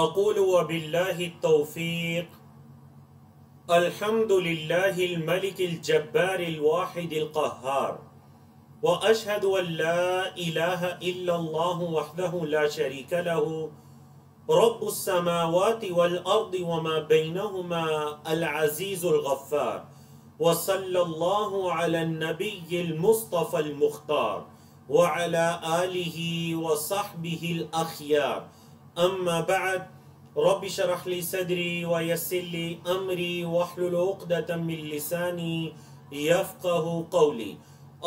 اقول وباللہ التوفیق الحمد للہ الملک الجبار الواحد القہار واشہد ان لا الہ الا اللہ وحدہ لا شریک لہ رب السماوات والارض وما بینہما العزیز الغفار وصلی اللہ علی النبی المصطفى المختار وعلى آلہ وصحبہ الاخیار اما بعد رب اشرح لي صدري ويسر لي امري واحلل عقدة من لساني يفقهوا قولي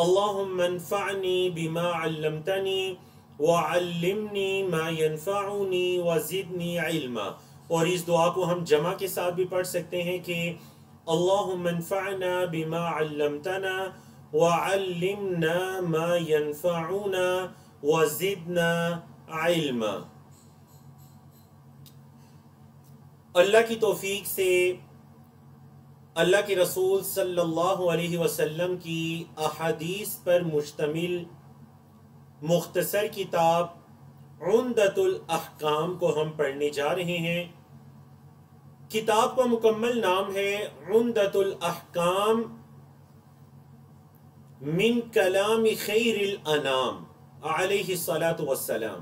اللهم انفعني بما علمتني وعلمني ما ينفعني وزدني علما. اور اس دعا کو ہم جمع کے ساتھ بھی پڑھ سکتے ہیں کہ اللهم انفعنا بما علمتنا وعلمنا ما ينفعنا وزدنا علما. اللہ کی توفیق سے اللہ کے رسول صلی اللہ علیہ وسلم کی احادیث پر مشتمل مختصر کتاب عمدۃ الاحکام کو ہم پڑھنے جا رہے ہیں. کتاب کا مکمل نام ہے عمدۃ الاحکام من کلام خیر الانام علیہ الصلاۃ والسلام.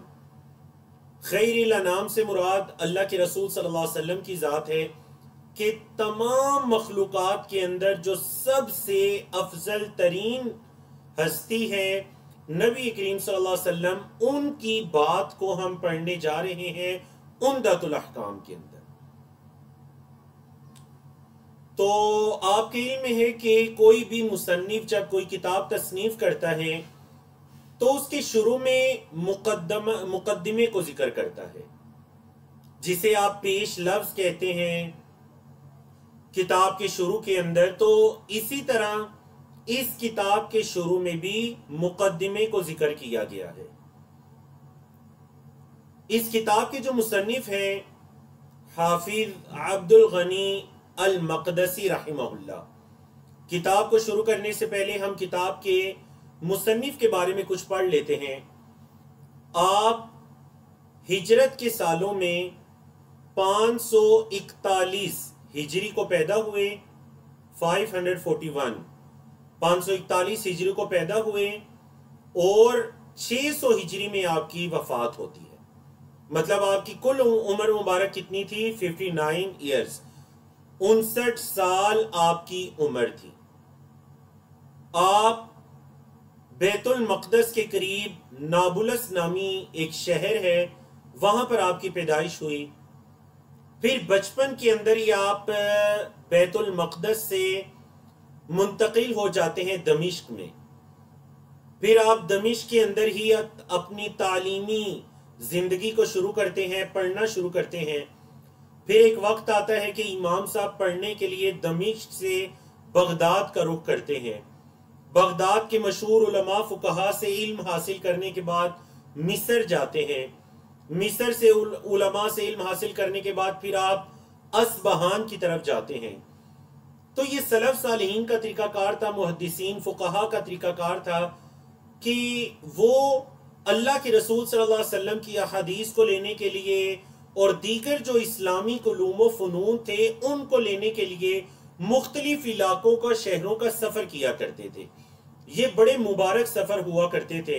خیر الانام سے مراد اللہ کے رسول صلی اللہ علیہ وسلم کی ذات ہے کہ تمام مخلوقات کے اندر جو سب سے افضل ترین ہستی ہے نبی کریم صلی اللہ علیہ وسلم، ان کی بات کو ہم پڑھنے جا رہے ہیں عمدۃ الاحکام کے اندر. تو آپ کے علم میں ہے کہ کوئی بھی مصنف جب کوئی کتاب تصنیف کرتا ہے تو اس کے شروع میں مقدمے کو ذکر کرتا ہے، جسے آپ پیش لفظ کہتے ہیں کتاب کے شروع کے اندر. تو اسی طرح اس کتاب کے شروع میں بھی مقدمے کو ذکر کیا گیا ہے. اس کتاب کے جو مصنف ہیں حافظ عبد الغنی المقدسی رحمہ اللہ. کتاب کو شروع کرنے سے پہلے ہم کتاب کے مصنف کے بارے میں کچھ پڑھ لیتے ہیں. آپ ہجرت کے سالوں میں 541 ہجری کو پیدا ہوئے، 541 ہجری کو پیدا ہوئے اور 600 ہجری میں آپ کی وفات ہوتی ہے. مطلب آپ کی کل عمر مبارک کتنی تھی؟ 59 ایئرز، 59 سال آپ کی عمر تھی. آپ بیت المقدس کے قریب نابلس نامی ایک شہر ہے، وہاں پر آپ کی پیدائش ہوئی. پھر بچپن کے اندر ہی آپ بیت المقدس سے منتقل ہو جاتے ہیں دمشق میں. پھر آپ دمشق کے اندر ہی اپنی تعلیمی زندگی کو شروع کرتے ہیں، پڑھنا شروع کرتے ہیں. پھر ایک وقت آتا ہے کہ امام صاحب پڑھنے کے لیے دمشق سے بغداد کا رخ کرتے ہیں. بغداد کے مشہور علماء فقہا سے علم حاصل کرنے کے بعد مصر جاتے ہیں. مصر سے علماء سے علم حاصل کرنے کے بعد پھر آپ اصبہان کی طرف جاتے ہیں. تو یہ سلف صالحین کا طریقہ کار تھا، محدثین فقہا کا طریقہ کار تھا کہ وہ اللہ کے رسول صلی اللہ علیہ وسلم کی احادیث کو لینے کے لیے اور دیگر جو اسلامی علوم و فنون تھے ان کو لینے کے لیے مختلف علاقوں کا، شہروں کا سفر کیا کرتے تھے. یہ بڑے مبارک سفر ہوا کرتے تھے.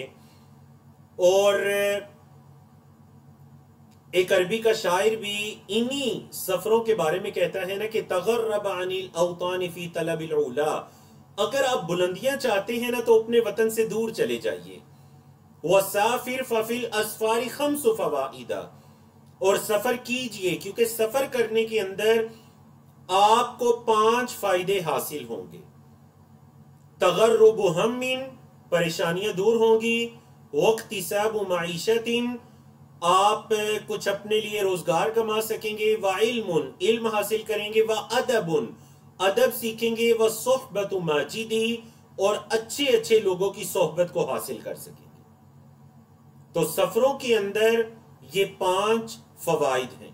اور ایک عربی کا شاعر بھی انہی سفروں کے بارے میں کہتا ہے نا کہ تغرب عن الاوطان فی طلب العلا. اگر آپ بلندیاں چاہتے ہیں نا تو اپنے وطن سے دور چلے جائیے. وسافر ففی الاسفار خمس فوائد. اور سفر کیجئے کیونکہ سفر کرنے کے اندر آپ کو 5 فائدے حاصل ہوں گے. تغرب ہم، پریشانیاں دور ہوں گی. واکتساب معیشت، آپ کچھ اپنے لیے روزگار کما سکیں گے. وعلم، علم حاصل کریں گے. وادب، ادب سیکھیں گے. وصحبت ماجد، اور اچھے اچھے لوگوں کی صحبت کو حاصل کر سکیں گے. تو سفروں کے اندر یہ 5 فوائد ہیں.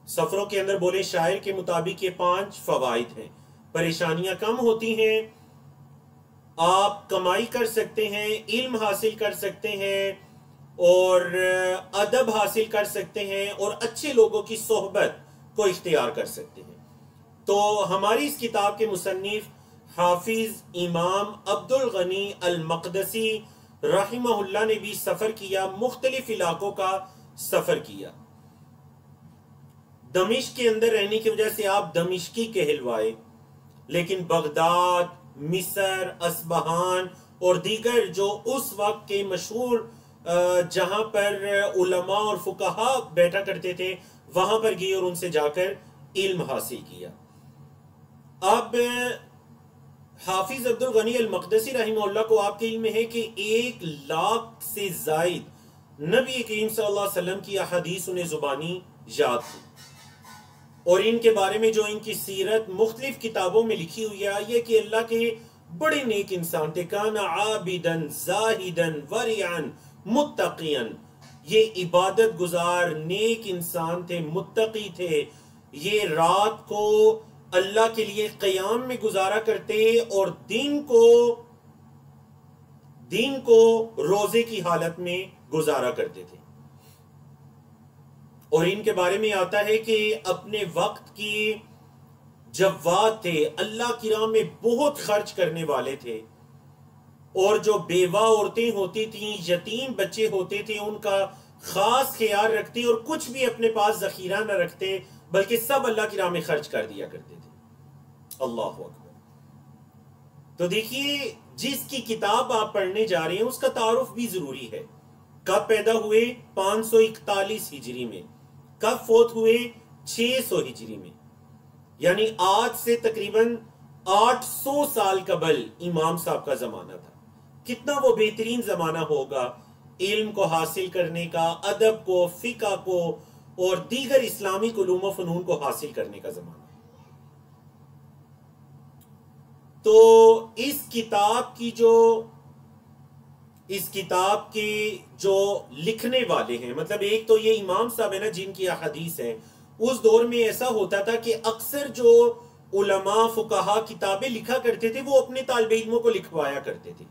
سفروں کے اندر بولے شاعر کے مطابق یہ 5 فوائد ہیں. پریشانیاں کم ہوتی ہیں، آپ کمائی کر سکتے ہیں، علم حاصل کر سکتے ہیں، اور ادب حاصل کر سکتے ہیں اور اچھے لوگوں کی صحبت کو اختیار کر سکتے ہیں۔ تو ہماری اس کتاب کے مصنف حافظ امام عبد الغنی المقدسی رحمہ اللہ نے بھی سفر کیا، مختلف علاقوں کا سفر کیا۔ دمشق کے اندر رہنے کی وجہ سے آپ دمشقی کہلوائے، لیکن بغداد، مصر، اصبہان اور دیگر جو اس وقت کے مشہور جہاں پر علماء اور فقہا بیٹھا کرتے تھے وہاں پر گئے اور ان سے جا کر علم حاصل کیا۔ اب حافظ عبد الغنی المقدسی رحمہ اللہ کو آپ کے علم ہے کہ 1,00,000 سے زائد نبی کریم صلی اللہ علیہ وسلم کی احادیث انہیں زبانی یاد تھی، اور ان کے بارے میں جو ان کی سیرت مختلف کتابوں میں لکھی ہوئی ہے یہ کہ اللہ کے بڑے نیک انسان تھے، کانا عابدن زاہدن ورعن متقین، یہ عبادت گزار نیک انسان تھے، متقی تھے، یہ رات کو اللہ کے لیے قیام میں گزارا کرتے اور دن کو روزے کی حالت میں گزارا کرتے تھے۔ اور ان کے بارے میں آتا ہے کہ اپنے وقت کی جواد تھے، اللہ کی راہ میں بہت خرچ کرنے والے تھے، اور جو بیوہ عورتیں ہوتی تھیں، یتیم بچے ہوتے تھے، ان کا خاص خیال رکھتے اور کچھ بھی اپنے پاس ذخیرہ نہ رکھتے بلکہ سب اللہ کی راہ میں خرچ کر دیا کرتے تھے۔ اللہ اکبر۔ تو دیکھیے جس کی کتاب آپ پڑھنے جا رہے ہیں اس کا تعارف بھی ضروری ہے۔ کب پیدا ہوئے؟ 541 ہجری میں۔ کب فوت ہوئے؟ 600 ہجری میں، یعنی آج سے تقریباً 800 سال قبل امام صاحب کا زمانہ تھا۔ کتنا وہ بہترین زمانہ ہوگا علم کو حاصل کرنے کا، ادب کو، فقہ کو اور دیگر اسلامی علوم و فنون کو حاصل کرنے کا زمانہ۔ تو اس کتاب کے جو لکھنے والے ہیں، مطلب ایک تو یہ امام صاحب ہے نا جن کی احادیث ہیں، اس دور میں ایسا ہوتا تھا کہ اکثر جو علماء فقہا کتابیں لکھا کرتے تھے وہ اپنے طالب علموں کو لکھوایا کرتے تھے۔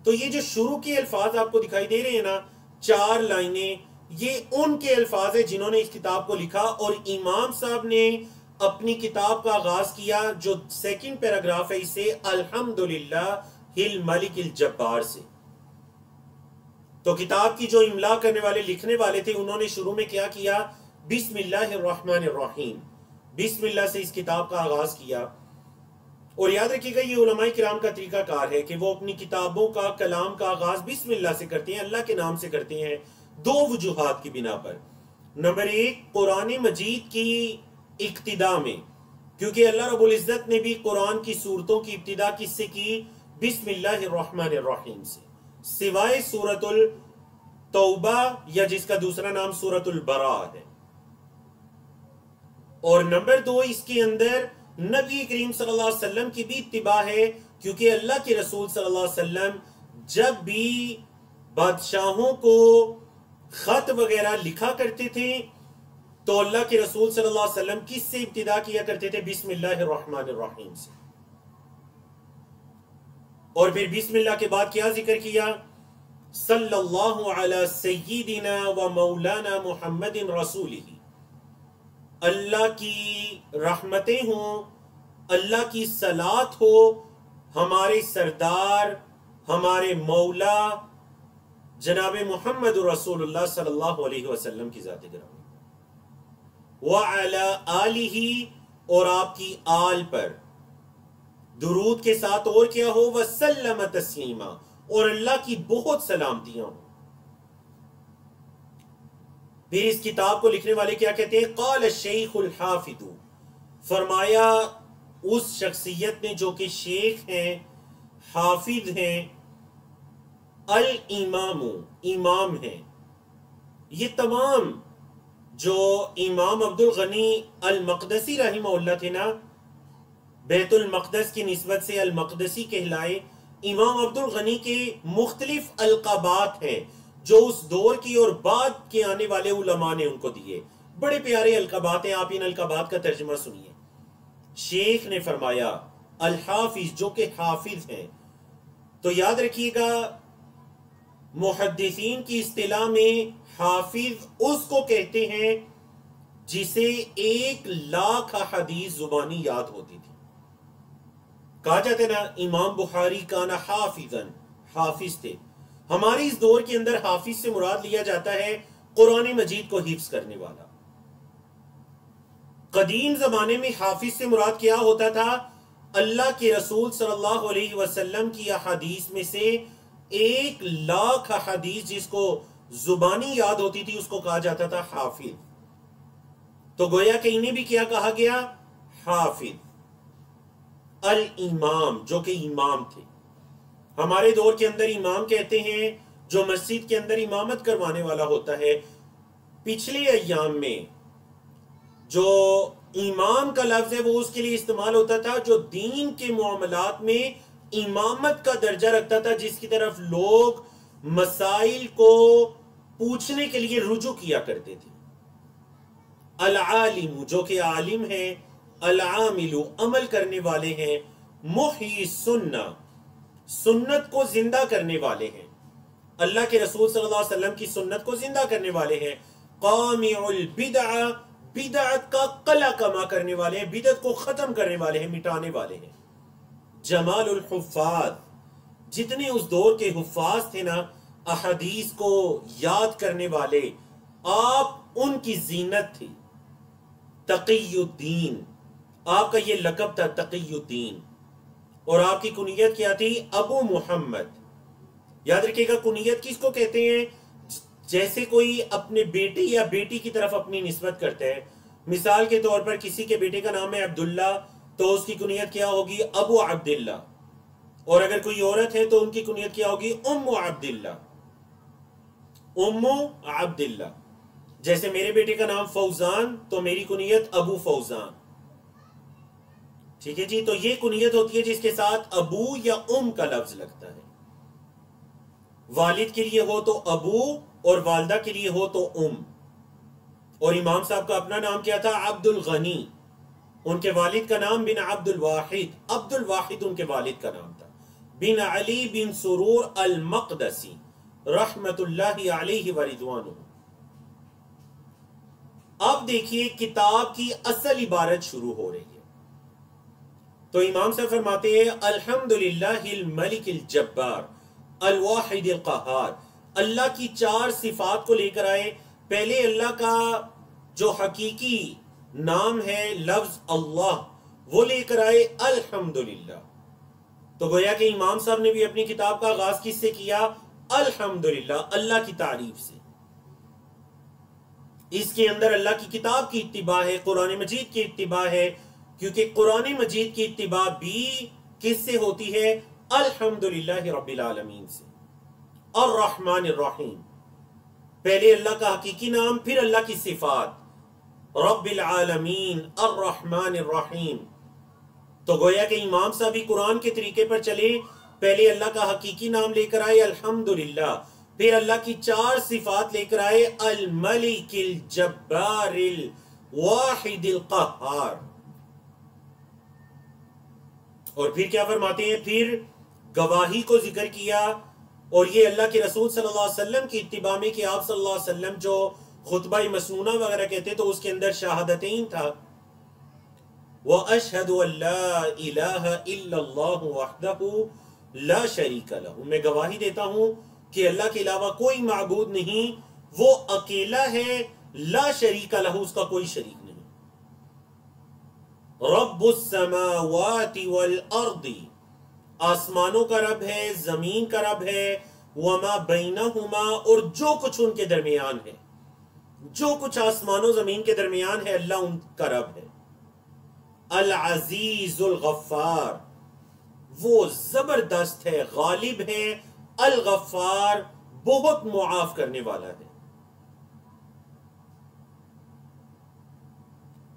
تو یہ جو شروع کے الفاظ آپ کو دکھائی دے رہے ہیں نا، 4 لائنیں، یہ ان کے الفاظ ہیں جنہوں نے اس کتاب کو لکھا، اور امام صاحب نے اپنی کتاب کا آغاز کیا جو 2nd پیراگراف ہے اسے الحمدللہ الملک الجبار سے۔ تو کتاب کی جو املا کرنے والے لکھنے والے تھے انہوں نے شروع میں کیا کیا؟ بسم اللہ الرحمن الرحیم، بسم اللہ سے اس کتاب کا آغاز کیا۔ اور یاد رکھیے گا یہ علماء کرام کا طریقہ کار ہے کہ وہ اپنی کتابوں کا، کلام کا آغاز بسم اللہ سے کرتے ہیں، اللہ کے نام سے کرتے ہیں، 2 وجوہات کی بنا پر۔ نمبر 1، قرآن مجید کی ابتدا میں، کیونکہ اللہ رب العزت نے بھی قرآن کی سورتوں کی ابتدا کس سے کی؟ بسم اللہ الرحمن الرحیم سے، سوائے سورۃ التوبہ یا جس کا دوسرا نام سورۃ البراء ہے۔ اور نمبر 2، اس کے اندر نبی کریم صلی اللہ علیہ وسلم کی بھی اتباع ہے، کیونکہ اللہ کے رسول صلی اللہ علیہ وسلم جب بھی بادشاہوں کو خط وغیرہ لکھا کرتے تھے تو اللہ کے رسول صلی اللہ علیہ وسلم کس سے ابتدا کیا کرتے تھے؟ بسم اللہ الرحمن الرحیم سے۔ اور پھر بسم اللہ کے بعد کیا ذکر کیا؟ صلی اللہ علی سیدنا و مولانا محمد رسولہ، اللہ کی رحمتیں ہوں، اللہ کی صلات ہو ہمارے سردار، ہمارے مولا جناب محمد رسول اللہ صلی اللہ علیہ وسلم کی ذات گرامی، وعلی آلہ، اور آپ کی آل پر درود کے ساتھ اور کیا ہو؟ وسلم تسلیما، اور اللہ کی بہت سلامتیاں ہوں۔ پھر اس کتاب کو لکھنے والے کیا کہتے ہیں؟ قال الشیخ الحافظ، فرمایا اس شخصیت نے جو کہ شیخ ہیں، حافظ ہیں، الامام، امام ہیں۔ یہ تمام جو امام عبد الغنی المقدسی رحمہ اللہ تھے نا، بیت المقدس کی نسبت سے المقدسی کہلائے، امام عبد الغنی کے مختلف القابات ہیں جو اس دور کی اور بعد کے آنے والے علماء نے ان کو دیے۔ بڑے پیارے القابات ہیں، آپ ان القابات کا ترجمہ سنیے۔ شیخ نے فرمایا الحافظ، جو کہ حافظ ہیں۔ تو یاد رکھیے گا محدثین کی اصطلاح میں حافظ اس کو کہتے ہیں جسے 1,00,000 حدیث زبانی یاد ہوتی تھی. کہا جاتا ہے نا امام بخاری کانا حافظاً، حافظ تھے. ہمارے اس دور کے اندر حافظ سے مراد لیا جاتا ہے قرآن مجید کو حفظ کرنے والا. قدیم زمانے میں حافظ سے مراد کیا ہوتا تھا؟ اللہ کے رسول صلی اللہ علیہ وسلم کی احادیث میں سے 1,00,000 حدیث جس کو زبانی یاد ہوتی تھی اس کو کہا جاتا تھا حافظ. تو گویا کہ انہیں بھی کیا کہا گیا؟ حافظ. الامام جو کہ امام تھے. ہمارے دور کے اندر امام کہتے ہیں جو مسجد کے اندر امامت کروانے والا ہوتا ہے. پچھلے ایام میں جو امام کا لفظ ہے وہ اس کے لیے استعمال ہوتا تھا جو دین کے معاملات میں امامت کا درجہ رکھتا تھا، جس کی طرف لوگ مسائل کو پوچھنے کے لیے رجوع کیا کرتے تھے. العالم جو کہ عالم ہے، العامل عمل کرنے والے ہیں، محیی سنہ سنت کو زندہ کرنے والے ہیں، اللہ کے رسول صلی اللہ علیہ وسلم کی سنت کو زندہ کرنے والے ہیں، قامع البدع بدعت کا قلع کما کرنے والے ہیں، بدعت کو ختم کرنے والے ہیں، مٹانے والے ہیں. جمال الحفاظ جتنے اس دور کے حفاظ تھے نا احادیث کو یاد کرنے والے، آپ ان کی زینت تھی. تقی الدین آپ کا یہ لقب تھا، تقی الدین. اور آپ کی کنیت کیا تھی؟ ابو محمد. یاد رکھیے گا کنیت کس کو کہتے ہیں؟ جیسے کوئی اپنے بیٹے یا بیٹی کی طرف اپنی نسبت کرتے ہیں. مثال کے طور پر کسی کے بیٹے کا نام ہے عبداللہ تو اس کی کنیت کیا ہوگی؟ ابو عبداللہ. اور اگر کوئی عورت ہے تو ان کی کنیت کیا ہوگی؟ ام عبداللہ. ام عبداللہ. جیسے میرے بیٹے کا نام فوزان تو میری کنیت ابو فوزان. ٹھیک ہے جی. تو یہ کنیت ہوتی ہے جس کے ساتھ ابو یا ام کا لفظ لگتا ہے. والد کے لیے ہو تو ابو اور والدہ کے لیے ہو تو ام. اور امام صاحب کا اپنا نام کیا تھا؟ عبد الغنی. ان کے والد کا نام بن عبد الواحد. عبد الواحد ان کے والد کا نام تھا. بن علی بن سرور المقدسی رحمت اللہ علیہ ورضوانہ. اب دیکھیے کتاب کی اصل عبارت شروع ہو رہی ہے. تو امام صاحب فرماتے ہیں الحمدللہ الملک الجبار الواحد القہار. اللہ کی 4 صفات کو لے کر آئے. پہلے اللہ کا جو حقیقی نام ہے لفظ اللہ وہ لے کر آئے الحمدللہ. تو گویا کہ امام صاحب نے بھی اپنی کتاب کا آغاز کس سے کیا؟ الحمدللہ اللہ کی تعریف سے. اس کے اندر اللہ کی کتاب کی اتباع ہے، قرآن مجید کی اتباع ہے، کیونکہ قرآن مجید کی اتباع بھی کس سے ہوتی ہے؟ الحمدللہ رب العالمین سے. الرحمن الرحیم پہلے اللہ کا حقیقی نام پھر اللہ کی صفات رب العالمین الرحمن الرحیم. تو گویا کہ امام صاحب بھی قرآن کے طریقے پر چلے. پہلے اللہ کا حقیقی نام لے کر آئے الحمدللہ، پھر اللہ کی 4 صفات لے کر آئے الملک الجبار الواحد القہار. اور پھر کیا فرماتے ہیں؟ پھر گواہی کو ذکر کیا. اور یہ اللہ کے رسول صلی اللہ علیہ وسلم کی اتباع میں کہ آپ صلی اللہ علیہ وسلم جو خطبہ مسنونہ وغیرہ کہتے تو اس کے اندر شہادتین تھا. وَأَشْهَدُ أَن لَا إِلَهَ إِلَّا اللَّهُ وَحْدَهُ لَا شَرِيكَ لَهُ. میں گواہی دیتا ہوں کہ اللہ کے علاوہ کوئی معبود نہیں، وہ اکیلا ہے، لا شریک لہ اس کا کوئی شریک نہیں. رب السماوات والارض آسمانوں کا رب ہے، زمین کا رب ہے، وما بینہما اور جو کچھ ان کے درمیان ہے، جو کچھ آسمان و زمین کے درمیان ہے اللہ ان کا رب ہے. العزیز الغفار وہ زبردست ہے، غالب ہے، الغفار بہت معاف کرنے والا ہے.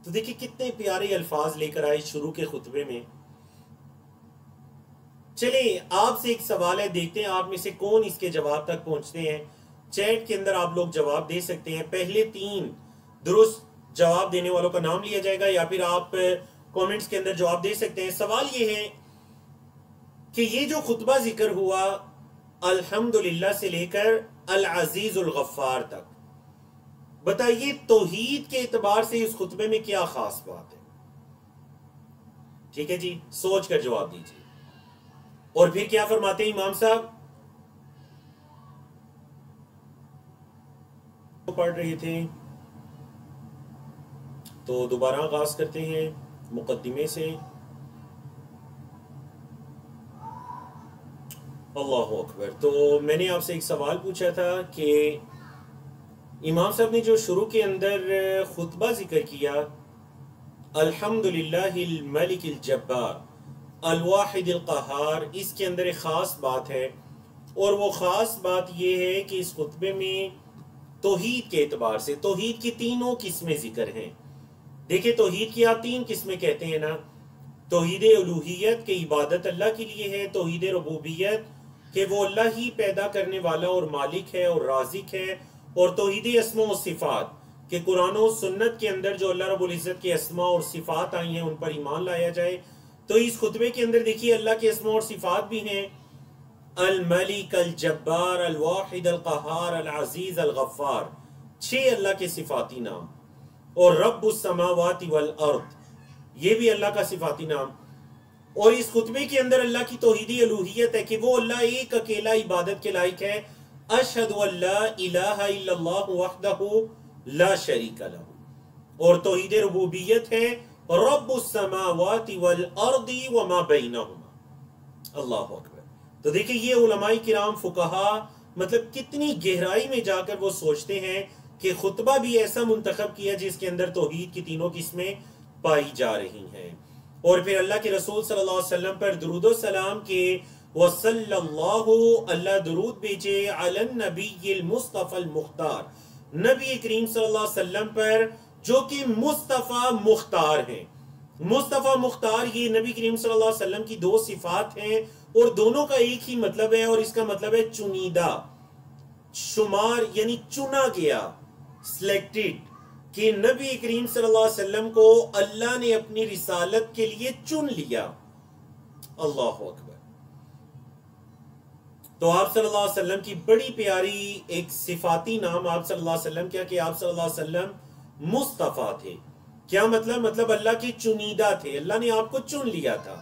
تو دیکھیں کتنے پیارے الفاظ لے کر آئے شروع کے خطبے میں. چلیں آپ سے ایک سوال ہے، دیکھتے ہیں آپ میں سے کون اس کے جواب تک پہنچتے ہیں. چیٹ کے اندر آپ لوگ جواب دے سکتے ہیں. پہلے 3 درست جواب دینے والوں کا نام لیا جائے گا یا پھر آپ کومنٹس کے اندر جواب دے سکتے ہیں. سوال یہ ہے کہ یہ جو خطبہ ذکر ہوا الحمدللہ سے لے کر العزیز الغفار تک، بتائیے توحید کے اعتبار سے اس خطبے میں کیا خاص بات ہے؟ ٹھیک ہے جی، سوچ کر جواب دیجیے۔ اور پھر کیا فرماتے ہیں امام صاحب؟ پڑھ رہے تھے تو دوبارہ آغاز کرتے ہیں مقدمے سے۔ اللہ اکبر۔ تو میں نے آپ سے ایک سوال پوچھا تھا کہ امام صاحب نے جو شروع کے اندر خطبہ ذکر کیا، الحمدللہ الملک الجبار الواحد القہار، اس کے اندر ایک خاص بات ہے، اور وہ خاص بات یہ ہے کہ اس خطبے میں توحید کے اعتبار سے توحید کی تینوں قسمیں ذکر ہیں۔ دیکھیں توحید کی آپ تین قسمیں کہتے ہیں نا، توحید الوہیت کہ عبادت اللہ کے لیے ہے، توحید ربوبیت کہ وہ اللہ ہی پیدا کرنے والا اور مالک ہے اور رازق ہے، اور توحید اسماء و صفات کہ قرآن و سنت کے اندر جو اللہ رب العزت کے اسماء اور صفات آئی ہیں ان پر ایمان لایا جائے۔ تو اس خطبے کے اندر دیکھیے اللہ کے اسماء اور صفات بھی ہیں، الملک الجبار الواحد القہار العزیز الغفار، 6 اللہ کے صفاتی نام، اور رب السماوات والارض یہ بھی اللہ کا صفاتی نام۔ اور اس خطبے کے اندر اللہ کی توحیدی الوہیت ہے کہ وہ اللہ ایک اکیلا عبادت کے لائق ہے، اشہد ان لا الہ الا اللہ وحدہ لا شریک لہ، اور توحید ربوبیت ہے رب السماوات والارض وما بینہما۔ اللہ اکبر۔ تو دیکھیں یہ علماء کرام فقہا مطلب کتنی گہرائی میں جا کر وہ سوچتے ہیں کہ خطبہ بھی ایسا منتخب کیا جس کے اندر توحید کی تینوں قسمیں پائی جا رہی ہیں، اور پھر اللہ کے رسول صلی اللہ علیہ وسلم پر درود و سلام کے وصلی اللہ درود بھیجے علی النبی المصطفی المختار، نبی کریم صلی اللہ علیہ وسلم پر جو کہ مصطفیٰ مختار ہیں۔ مصطفیٰ مختار یہ نبی کریم صلی اللہ علیہ وسلم کی 2 صفات ہیں، اور دونوں کا ایک ہی مطلب ہے، اور اس کا مطلب ہے چنیدہ، شمار یعنی چنا گیا، سلیکٹڈ، کہ نبی کریم صلی اللہ علیہ وسلم کو اللہ نے اپنی رسالت کے لیے چن لیا۔ اللہ اکبر۔ تو آپ صلی اللہ علیہ وسلم کی بڑی پیاری ایک صفاتی نام آپ صلی اللہ علیہ وسلم کیا کہ آپ صلی اللہ علیہ وسلم مصطفیٰ تھے۔ کیا مطلب اللہ کی چنیدہ تھے، اللہ نے آپ کو چن لیا تھا۔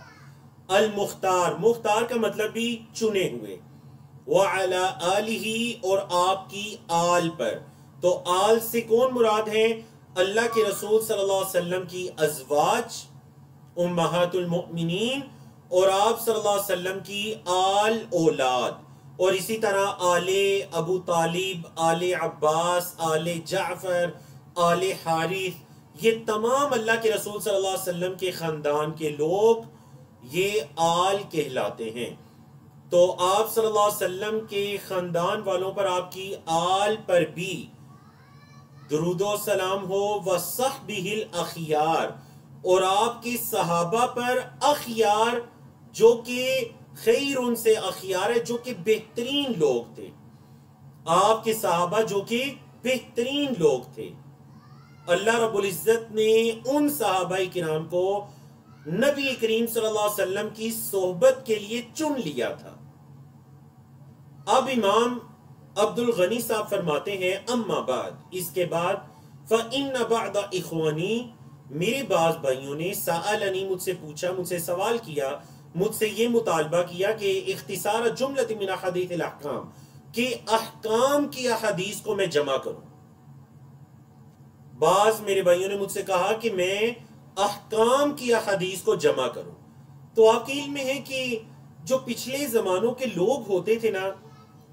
المختار، مختار کا مطلب بھی چنے ہوئے، وعلی آلہ، اور آپ کی آل پر۔ تو آل سے کون مراد ہے؟ اللہ کے رسول صلی اللہ علیہ وسلم کی ازواج امہات المؤمنین، اور آپ صلی اللہ علیہ وسلم کی آل اولاد، اور اسی طرح آل ابو طالب، آل عباس، آل جعفر، آل حارث، یہ تمام اللہ کے رسول صلی اللہ علیہ وسلم کے خاندان کے لوگ یہ آل کہلاتے ہیں۔ تو آپ صلی اللہ علیہ وسلم کے خاندان والوں پر، آپ کی آل پر بھی درود و سلام ہو، وصحبہ الاخیار، اور آپ کے صحابہ پر اخیار جو کہ خیر ان سے اخیار ہے، جو کہ بہترین لوگ تھے، آپ کے صحابہ جو کہ بہترین لوگ تھے۔ اللہ رب العزت نے ان صحابہ کرام کو نبی کریم صلی اللہ علیہ وسلم کی صحبت کے لیے چن لیا تھا۔ اب امام عبد الغنی صاحب فرماتے ہیں اما بعد، اس کے بعد فَإِنَّ بَعْدَ إِخْوَانِي، میرے بعض بھائیوں نے سألنی، مجھ سے پوچھا، مجھ سے سوال کیا، مجھ سے یہ مطالبہ کیا کہ اختصار جملۃ من احادیث الاحکام، کہ احکام کی احادیث کو میں جمع کروں۔ بعض میرے بھائیوں نے مجھ سے کہا کہ میں احکام کی احادیث کو جمع کروں۔ تو آپ کے علم میں ہے کہ جو پچھلے زمانوں کے لوگ ہوتے تھے نا،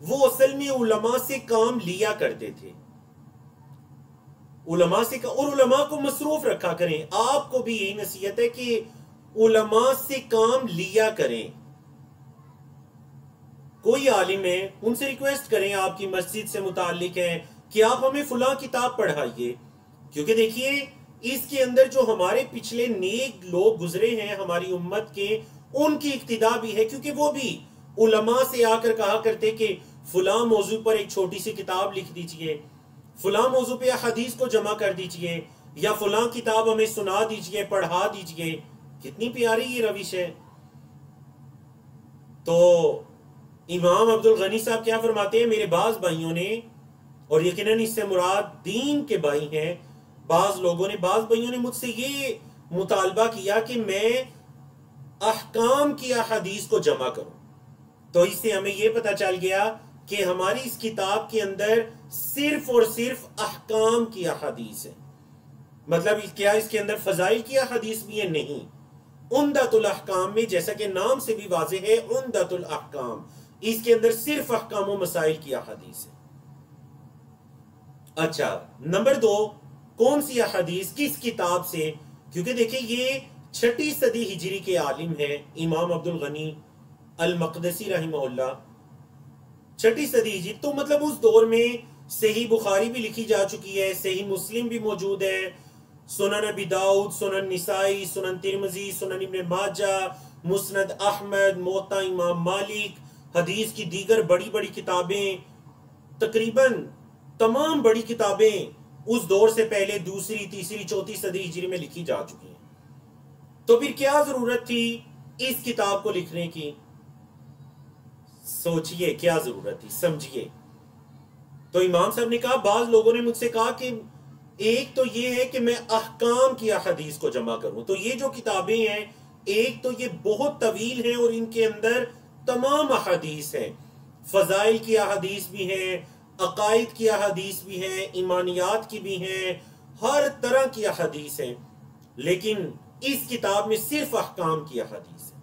وہ اصل میں علماء سے کام لیا کرتے تھے، علماء سے، اور علماء کو مصروف رکھا کریں۔ آپ کو بھی یہی نصیحت ہے کہ علماء سے کام لیا کریں۔ کوئی عالم ہے، ان سے ریکویسٹ کریں، آپ کی مسجد سے متعلق ہیں کہ آپ ہمیں فلاں کتاب پڑھائیے، کیونکہ دیکھیے اس کے اندر جو ہمارے پچھلے نیک لوگ گزرے ہیں ہماری امت کے، ان کی اقتداء بھی ہے، کیونکہ وہ بھی علماء سے آ کر کہا کرتے کہ فلاں موضوع پر ایک چھوٹی سی کتاب لکھ دیجئے، فلاں موضوع پہ حدیث کو جمع کر دیجئے، یا فلاں کتاب ہمیں سنا دیجئے، پڑھا دیجئے۔ کتنی پیاری یہ روش ہے۔ تو امام عبد الغنی صاحب کیا فرماتے ہیں، میرے بعض بھائیوں نے، اور یقیناً اس سے مراد دین کے بھائی ہیں، بعض بھائیوں نے مجھ سے یہ مطالبہ کیا کہ میں احکام کی احادیث کو جمع کروں. تو اس سے ہمیں یہ پتہ چل گیا کہ ہماری اس کتاب کے اندر صرف اور صرف احکام کی احادیث ہے. مطلب کیا اس کے اندر فضائل کی احادیث بھی ہے؟ نہیں. عمدۃ الاحکام میں، جیسا کہ نام سے بھی واضح ہے، عمدۃ الاحکام، اس کے اندر صرف احکام و مسائل کی احادیث ہے. اچھا، نمبر 2، کون سی احادیث، کس کتاب سے؟ کیونکہ دیکھیں یہ 6 صدی ہجری کے عالم ہیں امام عبد الغنی المقدسی رحمہ اللہ. 6 صدی ہجری، تو مطلب اس دور میں صحیح بخاری بھی لکھی جا چکی ہے، صحیح مسلم بھی موجود ہے، سنن ابی داؤد، سنن نسائی، سنن ترمذی، سنن ابن ماجہ، مسند احمد، موطا امام مالک، حدیث کی دیگر بڑی بڑی کتابیں، تقریباً تمام بڑی کتابیں اس دور سے پہلے 2ری، 3ری، 4 صدی ہجری میں لکھی جا چکی ہیں. تو پھر کیا ضرورت تھی اس کتاب کو لکھنے کی؟ سوچئے کیا ضرورت تھی، سمجھئے. تو امام صاحب نے کہا، بعض لوگوں نے مجھ سے کہا کہ ایک تو یہ ہے کہ میں احکام کی احادیث کو جمع کروں. تو یہ جو کتابیں ہیں، ایک تو یہ بہت طویل ہیں اور ان کے اندر تمام احادیث ہیں، فضائل کی احادیث بھی ہیں، عقائد کی احادیث بھی ہیں، ایمانیات کی بھی ہیں، ہر طرح کی احادیث ہیں، لیکن اس کتاب میں صرف احکام کی احادیث ہے.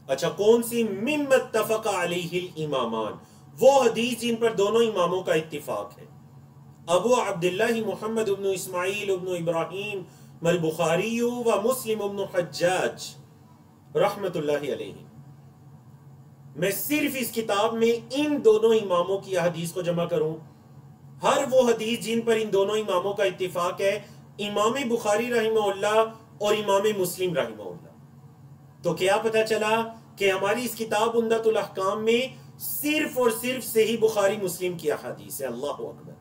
اچھا، کون سی؟ مما اتفق علیہ الامامان، وہ حدیث جن پر دونوں اماموں کا اتفاق ہے. ابو عبداللہ محمد ابن اسماعیل ابن ابراہیم البخاری و مسلم ابن حجاج رحمت اللہ علیہ. میں صرف اس کتاب میں ان دونوں اماموں کی حدیث کو جمع کروں، ہر وہ حدیث جن پر ان دونوں اماموں کا اتفاق ہے، امام بخاری رحمہ اللہ اور امام مسلم رحمہ اللہ. تو کیا پتہ چلا کہ ہماری اس کتاب عمدۃ الاحکام میں صرف اور صرف صحیح بخاری مسلم کی احادیث ہے. اللہ اکبر.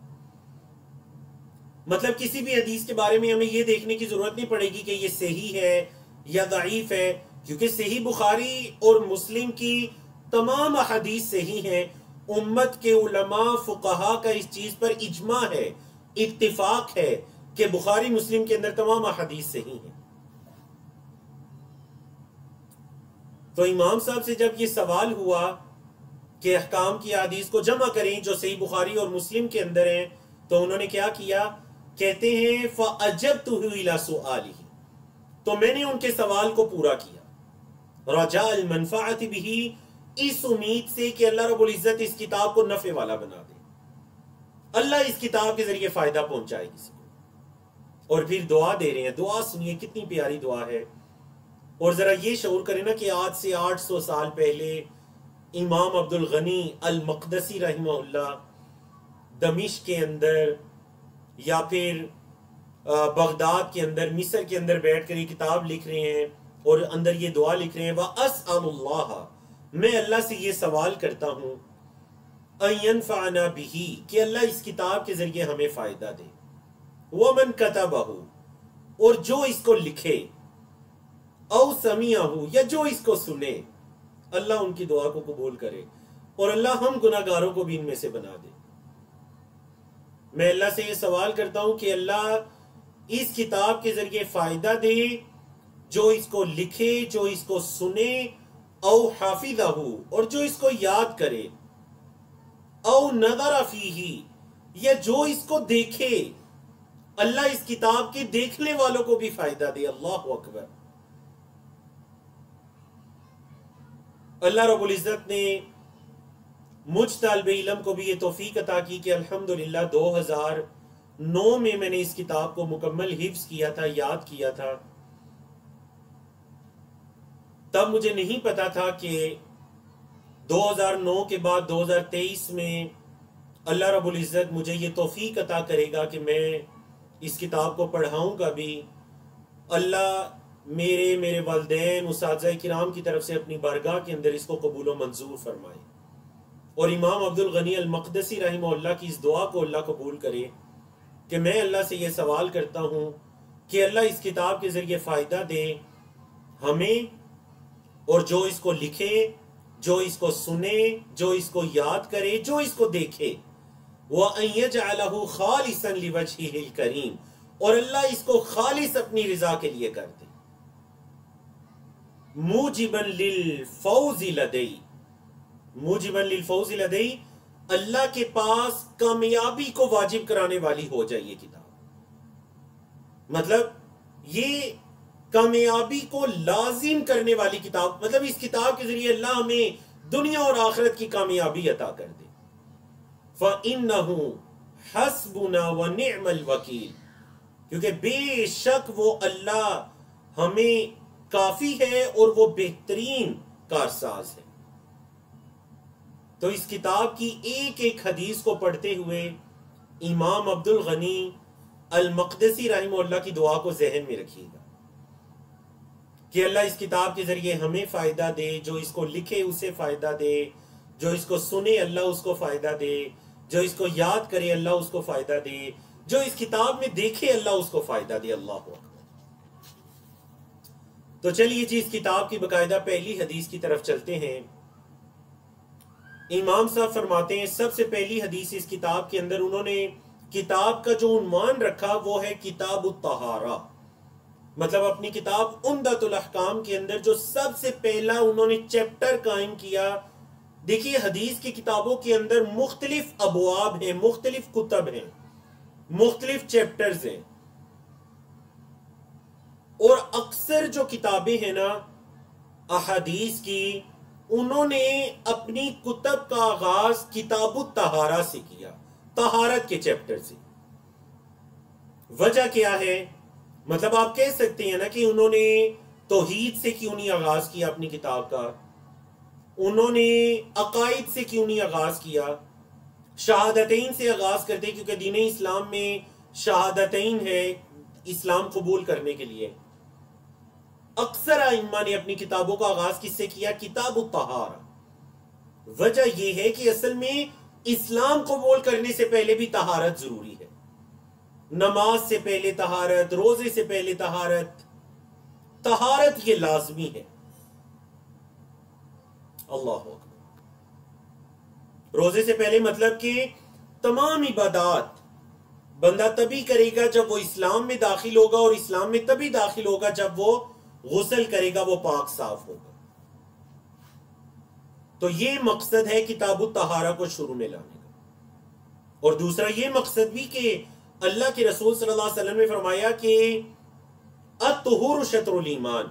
مطلب کسی بھی حدیث کے بارے میں ہمیں یہ دیکھنے کی ضرورت نہیں پڑے گی کہ یہ صحیح ہے یا ضعیف ہے، کیونکہ صحیح بخاری اور مسلم کی تمام احادیث صحیح ہیں. امت کے علماء فقہا کا اس چیز پر اجماع ہے، اتفاق ہے کہ بخاری مسلم کے اندر تمام احادیث صحیح ہیں. تو امام صاحب سے جب یہ سوال ہوا کہ احکام کی احادیث کو جمع کریں جو صحیح بخاری اور مسلم کے اندر ہیں، تو انہوں نے کیا کیا؟ کہتے ہیں فَأَجَبْتُهُ إِلَى سُؤَالِهِ، تو میں نے ان کے سوال کو پورا کیا، رجاء المنفعۃ بِهِ، اس امید سے کہ اللہ رب العزت اس کتاب کو نفع والا بنا دے، اللہ اس کتاب کے ذریعے فائدہ پہنچائے کسی کو. اور پھر دعا دے رہے ہیں. دعا سنیے کتنی پیاری دعا ہے. اور ذرا یہ شعور کریں نا کہ آج سے 800 سال پہلے امام عبد الغنی المقدسی رحمہ اللہ دمشق کے اندر یا پھر بغداد کے اندر، مصر کے اندر بیٹھ کر یہ کتاب لکھ رہے ہیں اور اندر یہ دعا لکھ رہے ہیں، وَأَسْأَلُ اللَّهَ، میں اللہ سے یہ سوال کرتا ہوں، أَن يَنْفَعَنَا بِهِ، کہ اللہ اس کتاب کے ذریعے ہمیں فائدہ دے، وَمَنْ كَتَبَهُ، اور جو اس کو لکھے، او سمیعہ، یا جو اس کو سنے، اللہ ان کی دعا کو قبول کرے اور اللہ ہم گناہ گاروں کو بھی ان میں سے بنا دے. میں اللہ سے یہ سوال کرتا ہوں کہ اللہ اس کتاب کے ذریعے فائدہ دے، جو اس کو لکھے، جو اس کو سنے، او حافظہ، اور جو اس کو یاد کرے، او نظر فیہ، یا جو اس کو دیکھے، اللہ اس کتاب کے دیکھنے والوں کو بھی فائدہ دے. اللہ اکبر. اللہ رب العزت نے مجھ طالب علم کو بھی یہ توفیق عطا کی کہ الحمدللہ 2009 میں میں نے اس کتاب کو مکمل حفظ کیا تھا، یاد کیا تھا. تب مجھے نہیں پتا تھا کہ 2009 کے بعد 2023 میں اللہ رب العزت مجھے یہ توفیق عطا کرے گا کہ میں اس کتاب کو پڑھاؤں گا بھی. اللہ میرے والدین، اساتذہ کرام کی طرف سے اپنی بارگاہ کے اندر اس کو قبول و منظور فرمائے، اور امام عبد الغنی المقدسی رحمہ اللہ کی اس دعا کو اللہ قبول کرے کہ میں اللہ سے یہ سوال کرتا ہوں کہ اللہ اس کتاب کے ذریعے فائدہ دے ہمیں، اور جو اس کو لکھے، جو اس کو سنے، جو اس کو یاد کرے، جو اس کو دیکھے، وَأَن يَجْعَلَهُ خَالِصًا لِوَجْهِهِ الْكَرِيمِ، اور اللہ اس کو خالص اپنی رضا کے لیے کر دے، موجباً للفوز لدی، موجباً للفوز لدی، اللہ کے پاس کامیابی کو واجب کرانے والی ہو جائے یہ کتاب، مطلب یہ کامیابی کو لازم کرنے والی کتاب، مطلب اس کتاب کے ذریعے اللہ ہمیں دنیا اور آخرت کی کامیابی عطا کر دے۔ فَإِنَّهُ حَسْبُنَا وَنِعْمَ الْوَكِيلُ، کیونکہ بے شک وہ اللہ ہمیں کافی ہے اور وہ بہترین کارساز ہے۔ تو اس کتاب کی ایک ایک حدیث کو پڑھتے ہوئے امام عبد الغنی المقدسی رحمہ اللہ کی دعا کو ذہن میں رکھیے گا کہ اللہ اس کتاب کے ذریعے ہمیں فائدہ دے، جو اس کو لکھے اسے فائدہ دے، جو اس کو سنے اللہ اس کو فائدہ دے، جو اس کو یاد کرے اللہ اس کو فائدہ دے، جو اس کتاب میں دیکھے اللہ اس کو فائدہ دے۔ اللہ اکبر۔ تو چلیے جی اس کتاب کی باقاعدہ پہلی حدیث کی طرف چلتے ہیں۔ امام صاحب فرماتے ہیں سب سے پہلی حدیث اس کتاب کے اندر انہوں نے کتاب کا جو عنوان رکھا وہ ہے کتاب الطہارہ، مطلب اپنی کتاب عمدۃ الاحکام کے اندر جو سب سے پہلا انہوں نے چیپٹر قائم کیا۔ دیکھیے حدیث کی کتابوں کے اندر مختلف ابواب ہیں، مختلف کتب ہیں، مختلف چیپٹرز ہیں، اور اکثر جو کتابیں ہیں نا احادیث کی، انہوں نے اپنی کتب کا آغاز کتاب الطہارہ سے کیا، طہارت کے چیپٹر سے۔ وجہ کیا ہے؟ مطلب آپ کہہ سکتے ہیں نا کہ انہوں نے توحید سے کیوں نہیں آغاز کیا اپنی کتاب کا، انہوں نے عقائد سے کیوں نہیں آغاز کیا، شہادتین سے آغاز کرتے کیونکہ دین اسلام میں شہادتین ہے اسلام قبول کرنے کے لیے۔ اکثر ائمہ نے اپنی کتابوں کا آغاز کس سے کیا؟ کتاب الطہارہ۔ وجہ یہ ہے کہ اصل میں اسلام قبول کرنے سے پہلے بھی طہارت ضروری ہے، نماز سے پہلے طہارت، روزے سے پہلے طہارت، طہارت یہ لازمی ہے۔ اللہ اکبر۔ روزے سے پہلے مطلب کہ تمام عبادات بندہ تبھی کرے گا جب وہ اسلام میں داخل ہوگا، اور اسلام میں تبھی داخل ہوگا جب وہ غسل کرے گا، وہ پاک صاف ہوگا۔ تو یہ مقصد ہے کتاب الطہارہ کو شروع میں لانے کا۔ اور دوسرا یہ مقصد بھی کہ اللہ کے رسول صلی اللہ علیہ وسلم نے فرمایا کہ الطہور شطر الایمان،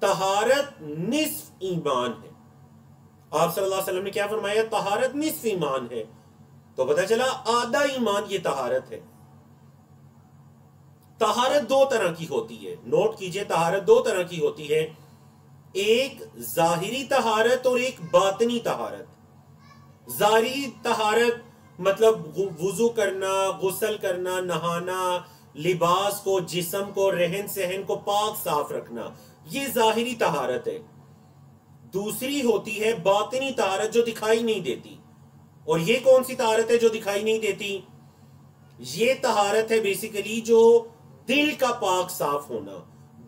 طہارت نصف ایمان ہے۔ آپ صلی اللہ علیہ وسلم نے کیا فرمایا؟ طہارت نصف ایمان ہے۔ تو پتہ چلا آدھا ایمان یہ طہارت ہے۔ طہارت دو طرح کی ہوتی ہے، نوٹ کیجئے، طہارت دو طرح کی ہوتی ہے، ایک ظاہری طہارت اور ایک باطنی طہارت۔ ظاہری طہارت مطلب وضو کرنا، غسل کرنا، نہانا، لباس کو، جسم کو، رہن سہن کو پاک صاف رکھنا، یہ ظاہری طہارت ہے۔ دوسری ہوتی ہے باطنی طہارت جو دکھائی نہیں دیتی۔ اور یہ کون سی طہارت ہے جو دکھائی نہیں دیتی؟ یہ طہارت ہے بیسیکلی جو دل کا پاک صاف ہونا،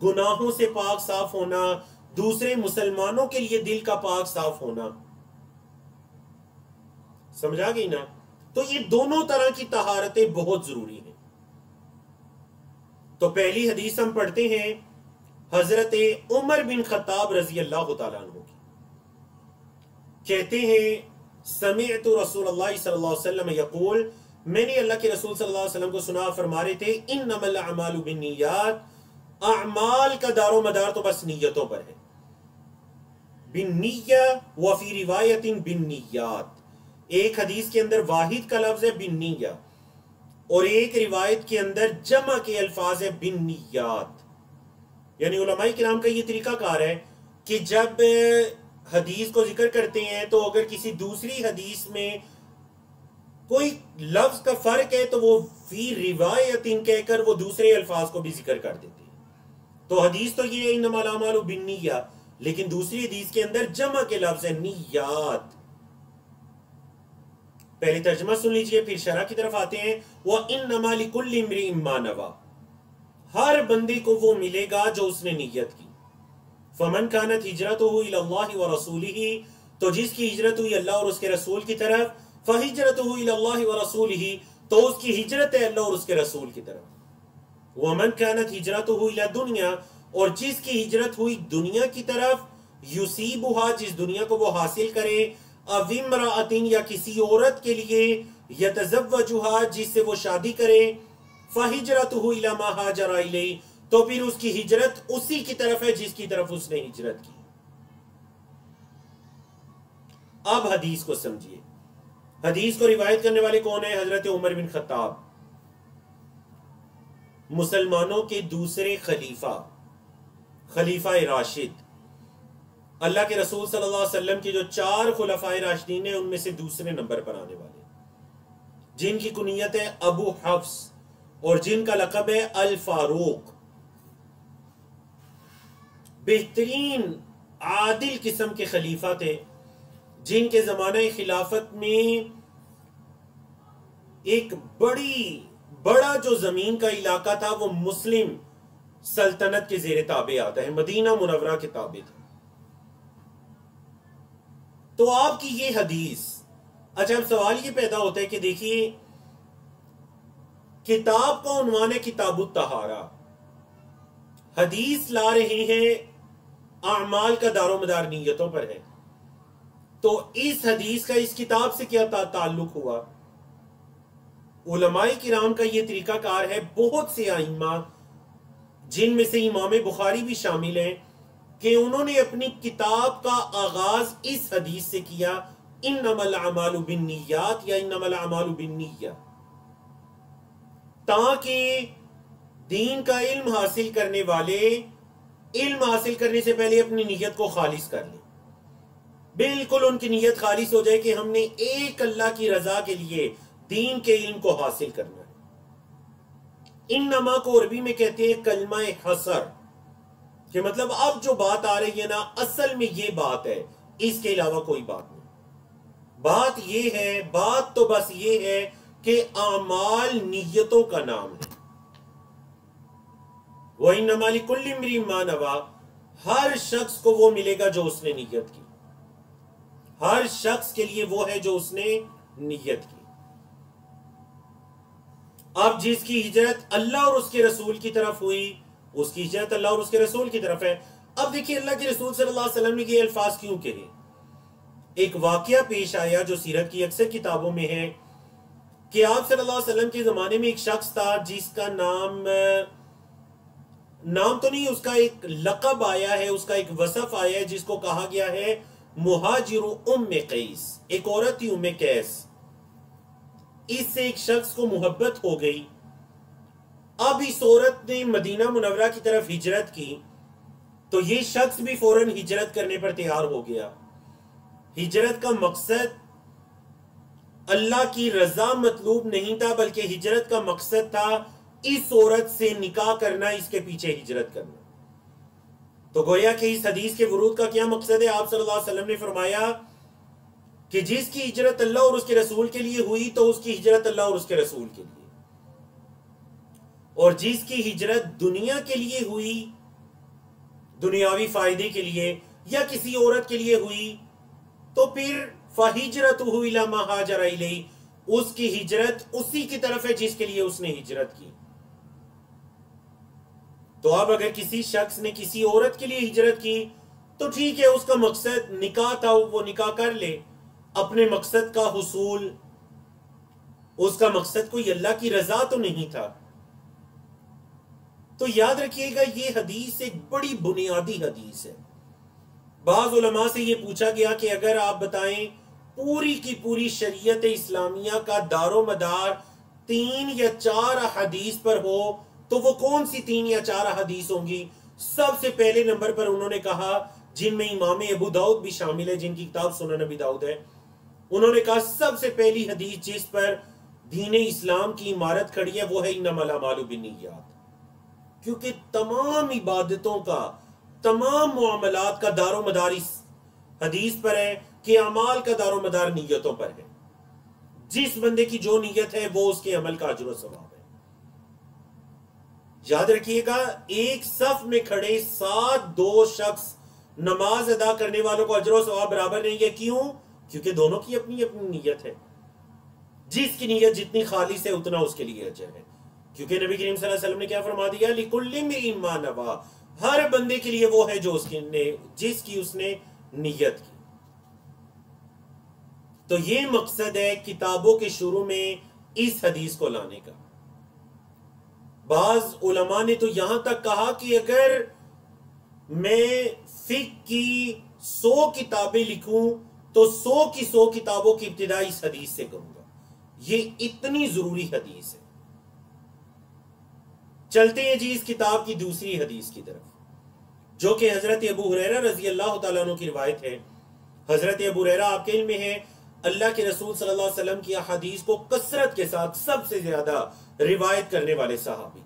گناہوں سے پاک صاف ہونا، دوسرے مسلمانوں کے لیے دل کا پاک صاف ہونا۔ سمجھا گئی نا؟ تو یہ دونوں طرح کی طہارتیں بہت ضروری ہیں۔ تو پہلی حدیث ہم پڑھتے ہیں حضرت عمر بن خطاب رضی اللہ تعالیٰ عنہ کی۔ کہتے ہیں سمعت رسول اللہ صلی اللہ علیہ وسلم یقول، میں نے اللہ کے رسول صلی اللہ علیہ وسلم کو سنا، فرما رہے تھے انما الاعمال بالنیات، اعمال کا دار و مدار تو بس نیتوں پر ہے۔ بالنیہ وفی روایت بالنیات، ایک حدیث کے اندر واحد کا لفظ ہے بالنیہ، اور ایک روایت کے اندر جمع کے الفاظ ہے بالنیات۔ یعنی علماء کرام کا یہ طریقہ کار ہے کہ جب حدیث کو ذکر کرتے ہیں تو اگر کسی دوسری حدیث میں کوئی لفظ کا فرق ہے تو وہ فی روایت کہہ کر وہ دوسرے الفاظ کو بھی ذکر کر دیتے ہیں۔ تو حدیث تو یہ ہے انما الاعمال بالنیہ، لیکن دوسری حدیث کے اندر جمع کے لفظ ہے نیات۔ پہلے ترجمہ سن لیجئے پھر شرح کی طرف آتے ہیں۔ وَإِنَّمَا لِكُلِّ امْرِئٍ مَّا نَوَىٰ، ہر بندے کو وہ ملے گا جو اس نے نیت کی۔ فَمَنْ كَانَتْ هِجْرَتُهُ إِلَى اللَّهِ وَرَسُولِهِ، تو تو جس کی ہجرت ہوئی اللہ اور اس کے رسول کی طرف فہجرتہ الی اللہ ورسولہ، تو اس کی ہجرت ہے اللہ اور اس کے رسول کی طرف۔ ومن کانت ہجرتہ الی الدنیا، اور جس کی ہجرت ہوئی دنیا کی طرف، یصیبھا، جس دنیا کو وہ حاصل کرے، او امرأۃ، یا کسی عورت کے لیے، یتزوجھا، جس سے وہ شادی کرے، فہجرتہ الی ما ہاجر الیہ، تو پھر اس کی ہجرت اسی کی طرف ہے جس کی طرف اس نے ہجرت کی۔ اب حدیث کو سمجھیے، حدیث کو روایت کرنے والے کون ہیں؟ حضرت عمر بن خطاب، مسلمانوں کے دوسرے خلیفہ، خلیفہ راشد، اللہ کے رسول صلی اللہ علیہ وسلم کے جو 4 خلفائے راشدین ہیں ان میں سے دوسرے نمبر پر آنے والے، جن کی کنیت ہے ابو حفص اور جن کا لقب ہے الفاروق۔ بہترین عادل قسم کے خلیفہ تھے، جن کے زمانہ خلافت میں ایک بڑا جو زمین کا علاقہ تھا وہ مسلم سلطنت کے زیر تابع آتا ہے، مدینہ منورہ کے تابع تھا۔ تو آپ کی یہ حدیث، اچھا اب سوال یہ پیدا ہوتا ہے کہ دیکھیے، کتاب کا عنوان ہے کتاب الطہارہ، حدیث لا رہے ہیں اعمال کا دار و مدار نیتوں پر ہے، تو اس حدیث کا اس کتاب سے کیا تعلق ہوا؟ علماء کرام کا یہ طریقہ کار ہے، بہت سے ائمہ جن میں سے امام بخاری بھی شامل ہیں، کہ انہوں نے اپنی کتاب کا آغاز اس حدیث سے کیا، انما الاعمال بالنیات یا انما الاعمال بالنیہ، تاکہ دین کا علم حاصل کرنے والے علم حاصل کرنے سے پہلے اپنی نیت کو خالص کر لیں، بالکل ان کی نیت خالص ہو جائے کہ ہم نے ایک اللہ کی رضا کے لیے دین کے علم کو حاصل کرنا ہے۔ انما کو عربی میں کہتے ہیں کلمہ حصر، کہ مطلب اب جو بات آ رہی ہے نا اصل میں یہ بات ہے، اس کے علاوہ کوئی بات نہیں۔ بات یہ ہے، بات تو بس یہ ہے کہ اعمال نیتوں کا نام ہے۔ وَإِنَّمَا لِكُلِّ امْرِئٍ مَّا نَوَىٰ، ہر شخص کو وہ ملے گا جو اس نے نیت کی، ہر شخص کے لیے وہ ہے جو اس نے نیت کی۔ اب جس کی ہجرت اللہ اور اس کے رسول کی طرف ہوئی، اس کی ہجرت اللہ اور اس کے رسول کی طرف ہے۔ اب دیکھیے اللہ کے رسول صلی اللہ علیہ وسلم نے یہ الفاظ کیوں کہے؟ ایک واقعہ پیش آیا جو سیرت کی اکثر کتابوں میں ہے، کہ آپ صلی اللہ علیہ وسلم کے زمانے میں ایک شخص تھا جس کا نام تو نہیں، اس کا ایک لقب آیا ہے، اس کا ایک وصف آیا ہے، جس کو کہا گیا ہے مہاجر ام قیس، ایک عورت تھی ام قیس، اس سے ایک شخص کو محبت ہو گئی۔ اب اس عورت نے مدینہ منورہ کی طرف ہجرت کی، تو یہ شخص بھی فوراً ہجرت کرنے پر تیار ہو گیا۔ ہجرت کا مقصد اللہ کی رضا مطلوب نہیں تھا، بلکہ ہجرت کا مقصد تھا اس عورت سے نکاح کرنا، اس کے پیچھے ہجرت کرنا۔ تو گویا کہ اس حدیث کے ورود کا کیا مقصد ہے؟ آپ صلی اللہ علیہ وسلم نے فرمایا کہ جس کی ہجرت اللہ اور اس کے رسول کے لیے ہوئی تو اس کی ہجرت اللہ اور اس کے رسول کے لیے، اور جس کی ہجرت دنیا کے لیے ہوئی، دنیاوی فائدے کے لیے یا کسی عورت کے لیے ہوئی، تو پھر فَهِجْرَتُهُ إِلَى مَا هَاجَرَ إِلَيْهِ، اس کی ہجرت اسی کی طرف ہے جس کے لیے اس نے ہجرت کی۔ تو اب اگر کسی شخص نے کسی عورت کے لیے ہجرت کی تو ٹھیک ہے، اس کا مقصد نکاح تھا، وہ نکاح کر لے، اپنے مقصد کا حصول، اس کا مقصد کوئی اللہ کی رضا تو نہیں تھا۔ تو یاد رکھیے گا یہ حدیث ایک بڑی بنیادی حدیث ہے۔ بعض علماء سے یہ پوچھا گیا کہ اگر آپ بتائیں پوری کی پوری شریعت اسلامیہ کا دار و مدار 3 یا 4 احادیث پر ہو تو وہ کون سی 3 یا 4 احادیث ہوں گی؟ سب سے پہلے نمبر پر انہوں نے کہا، جن میں امام ابو داؤد بھی شامل ہے، جن کی کتاب سنن ابی داؤد ہے، انہوں نے کہا سب سے پہلی حدیث جس پر دین اسلام کی عمارت کھڑی ہے وہ ہے انما الاعمال بالنیات، کیونکہ تمام عبادتوں کا، تمام معاملات کا دار و مدار اس حدیث پر ہے کہ اعمال کا دار و مدار نیتوں پر ہے۔ جس بندے کی جو نیت ہے وہ اس کے عمل کا اجر و ثواب ہے۔ یاد رکھیے گا ایک صف میں کھڑے 7 شخص نماز ادا کرنے والوں کو اجر و ثواب برابر نہیں ہے. کیوں؟ کیونکہ دونوں کی اپنی اپنی نیت ہے. جس کی نیت جتنی خالص ہے اتنا اس کے لیے اجر ہے. کیونکہ نبی کریم صلی اللہ علیہ وسلم نے کیا فرما دیا؟ لِكُلِّ امْرِئٍ مَّا نَوَىٰ، ہر بندے کے لیے وہ ہے جو جس کی اس نے نیت کی. تو یہ مقصد ہے کتابوں کے شروع میں اس حدیث کو لانے کا. بعض علماء نے تو یہاں تک کہا کہ اگر میں فقہ کی 100 کتابیں لکھوں تو 100 کی 100 کتابوں کی ابتدا اس حدیث سے کروں گا. یہ اتنی ضروری حدیث ہے. چلتے ہیں جی اس کتاب کی دوسری حدیث کی طرف، جو کہ حضرت ابو ہریرہ رضی اللہ تعالیٰ عنہ کی روایت ہے. حضرت ابو ہریرہ آپ کے علم میں ہے اللہ کے رسول صلی اللہ علیہ وسلم کی احادیث کو کثرت کے ساتھ سب سے زیادہ روایت کرنے والے صحابی،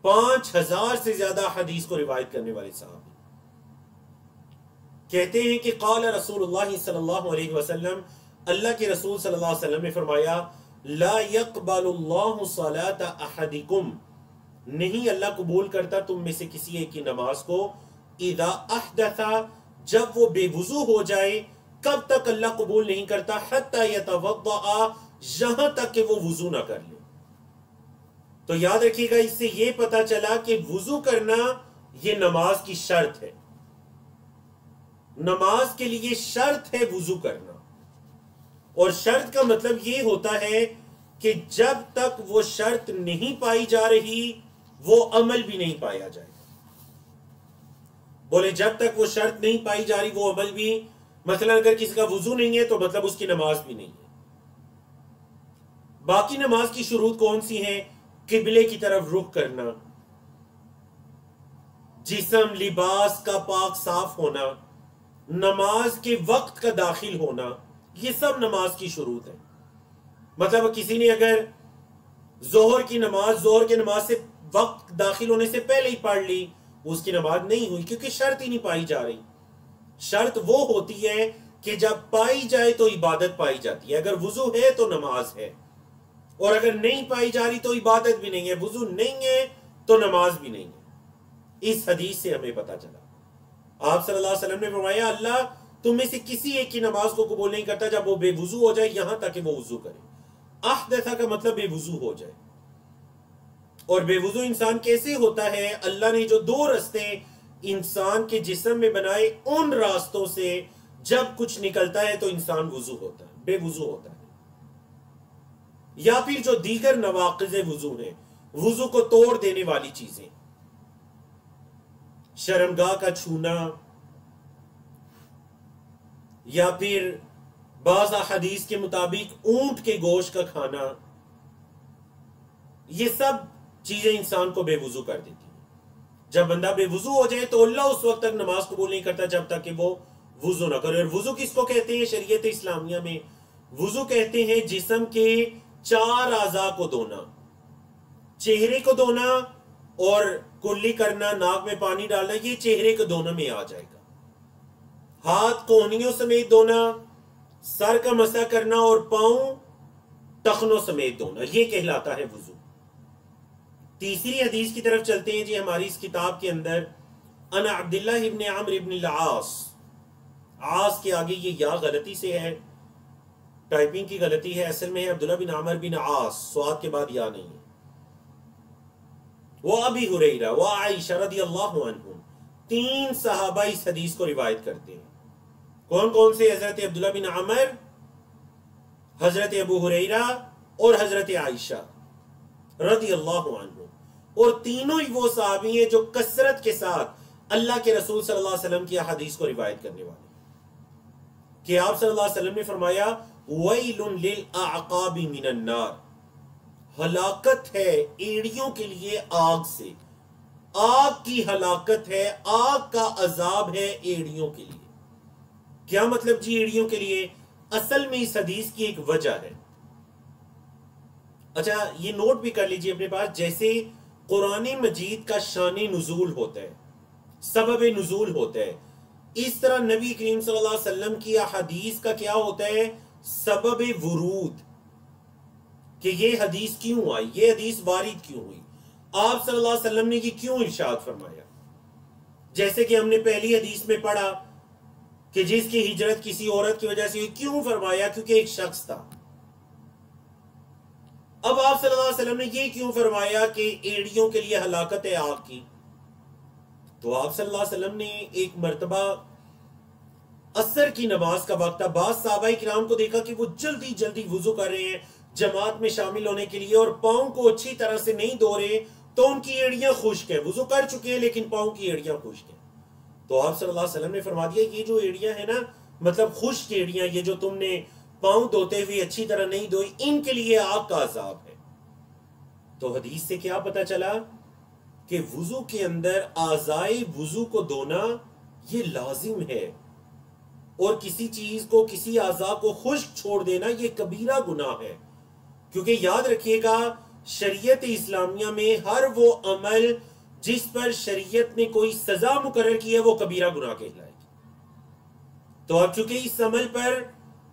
5000 سے زیادہ حدیث کو روایت کرنے والے صحابی. کہتے ہیں کہ قال رسول اللہ صلی اللہ علیہ وسلم، اللہ کے رسول صلی اللہ علیہ وسلم نے فرمایا لا يقبل اللہ صلاة احدکم، نہیں اللہ قبول کرتا تم میں سے کسی ایک کی نماز کو، اذا احدث، جب وہ بے وضو ہو جائے. کب تک اللہ قبول نہیں کرتا؟ حتی یتوضأ، یہاں تک کہ وہ وضو نہ کر لے. تو یاد رکھیے گا اس سے یہ پتا چلا کہ وضو کرنا یہ نماز کی شرط ہے. نماز کے لیے شرط ہے وضو کرنا، اور شرط کا مطلب یہ ہوتا ہے کہ جب تک وہ شرط نہیں پائی جا رہی وہ عمل بھی نہیں پایا جائے گا. بولے جب تک وہ شرط نہیں پائی جا رہی وہ عمل بھی، مثلا اگر کسی کا وضو نہیں ہے تو مطلب اس کی نماز بھی نہیں ہے. باقی نماز کی شروط کون سی ہیں؟ قبلے کی طرف رخ کرنا، جسم لباس کا پاک صاف ہونا، نماز کے وقت کا داخل ہونا، یہ سب نماز کی شروط ہے. مطلب کسی نے اگر ظہر کی نماز سے وقت داخل ہونے سے پہلے ہی پڑھ لی، اس کی نماز نہیں ہوئی، کیونکہ شرط ہی نہیں پائی جا رہی. شرط وہ ہوتی ہے کہ جب پائی جائے تو عبادت پائی جاتی ہے. اگر وضو ہے تو نماز ہے، اور اگر نہیں پائی جا رہی تو عبادت بھی نہیں ہے. وضو نہیں ہے تو نماز بھی نہیں ہے. اس حدیث سے ہمیں پتا چلا. آپ صلی اللہ علیہ وسلم نے فرمایا اللہ تم میں سے کسی ایک کی نماز کو قبول نہیں کرتا جب وہ بے وضو ہو جائے، یہاں تک کہ وہ وضو کرے. احدث کا مطلب بے وضو ہو جائے. اور بے وضو انسان کیسے ہوتا ہے؟ اللہ نے جو 2 راستے انسان کے جسم میں بنائے، ان راستوں سے جب کچھ نکلتا ہے تو انسان وضو ہوتا ہے، بے وضو ہوتا ہے. یا پھر جو دیگر نواقض وضو ہیں، وضو کو توڑ دینے والی چیزیں، شرمگاہ کا چھونا، یا پھر بعض احادیث کے مطابق اونٹ کے گوشت کا کھانا، یہ سب چیزیں انسان کو بے وضو کر دیتی ہیں. جب بندہ بے وضو ہو جائے تو اللہ اس وقت تک نماز قبول نہیں کرتا جب تک کہ وہ وضو نہ کرے. اور وضو کس کو کہتے ہیں شریعت اسلامیہ میں؟ وضو کہتے ہیں جسم کے 4 اعضاء کو دھونا. چہرے کو دھونا اور کلی کرنا، ناک میں پانی ڈالنا، یہ چہرے کو دھونے میں آ جائے گا. ہاتھ کونیوں سمیت دھونا، سر کا مسح کرنا، اور پاؤں ٹخنوں سمیت دھونا، یہ کہلاتا ہے وضو. تیسری حدیث کی طرف چلتے ہیں جی ہماری اس کتاب کے اندر. انا عبداللہ ابن عمرو ابن العاص، عاص کے آگے یہ یا غلطی سے ہے، ٹائپنگ کی غلطی ہے، اصل میں ہے عبداللہ بن عمرو بن عاص، سواد کے بعد یا نہیں ہے. وہ ابی ہریرہ و عائشہ رضی اللہ عنہم، 3 صحابہ اس حدیث کو روایت کرتے ہیں. کون کون سے؟ حضرت عبداللہ بن عمر، حضرت ابو ہریرہ اور حضرت عائشہ رضی اللہ عنہ. اور تینوں ہی وہ صحابی ہیں جو کثرت کے ساتھ اللہ کے رسول صلی اللہ علیہ وسلم کی احادیث کو روایت کرنے والے ہیں کہ آپ صلی اللہ علیہ وسلم نے فرمایا وَيْلٌ لِلْأَعْقَابِ مِنَ النَّارِ، ہلاکت ہے ایڑیوں کے لیے آگ سے. آگ کی ہلاکت ہے، آگ کا عذاب ہے ایڑیوں کے لیے. کیا مطلب جی ایڑیوں کے لیے؟ اصل میں اس حدیث کی ایک وجہ ہے. اچھا یہ نوٹ بھی کر لیجئے اپنے پاس، جیسے قرآن مجید کا شان نزول ہوتا ہے، سبب نزول ہوتا ہے، اس طرح نبی کریم صلی اللہ علیہ وسلم کی احادیث کا کیا ہوتا ہے؟ سبب ورود، کہ یہ حدیث کیوں آئی، یہ حدیث وارد کیوں ہوئی، آپ صلی اللہ علیہ وسلم نے یہ کیوں ارشاد فرمایا. جیسے کہ ہم نے پہلی حدیث میں پڑھا کہ جس کی ہجرت کسی عورت کی وجہ سے ہوئی، کیوں فرمایا؟ کیونکہ ایک شخص تھا۔ اب آپ صلی اللہ علیہ وسلم نے یہ کیوں فرمایا کہ ایڑیوں کے لیے ہلاکت ہے آگ کی؟ تو آپ صلی اللہ علیہ وسلم نے ایک مرتبہ عصر کی نماز کا وقت تھا، بعض صحابہ کرام کو دیکھا کہ وہ جلدی جلدی وضو کر رہے ہیں جماعت میں شامل ہونے کے لیے، اور پاؤں کو اچھی طرح سے نہیں دھو رہے، تو ان کی ایڑیاں خشک ہیں، وضو کر چکے ہیں لیکن پاؤں کی ایڑیاں خشک ہیں۔ تو آپ صلی اللہ علیہ وسلم نے فرما دیا یہ جو ایڑیاں ہیں نا، مطلب خشک ایڑیاں، یہ جو تم نے پاؤں دھوتے ہوئے اچھی طرح نہیں دھوئی، ان کے لیے آگ کا عذاب ہے۔ تو حدیث سے کیا پتا چلا کہ وضو کے اندر اعضائے وضو کو دھونا یہ لازم ہے، اور کسی چیز کو، کسی اعضاء کو خشک چھوڑ دینا یہ کبیرہ گناہ ہے۔ کیونکہ یاد رکھیے گا شریعت اسلامیہ میں ہر وہ عمل جس پر شریعت نے کوئی سزا مقرر کی ہے وہ کبیرہ گناہ کہلائے گی۔ تو اب چونکہ اس عمل پر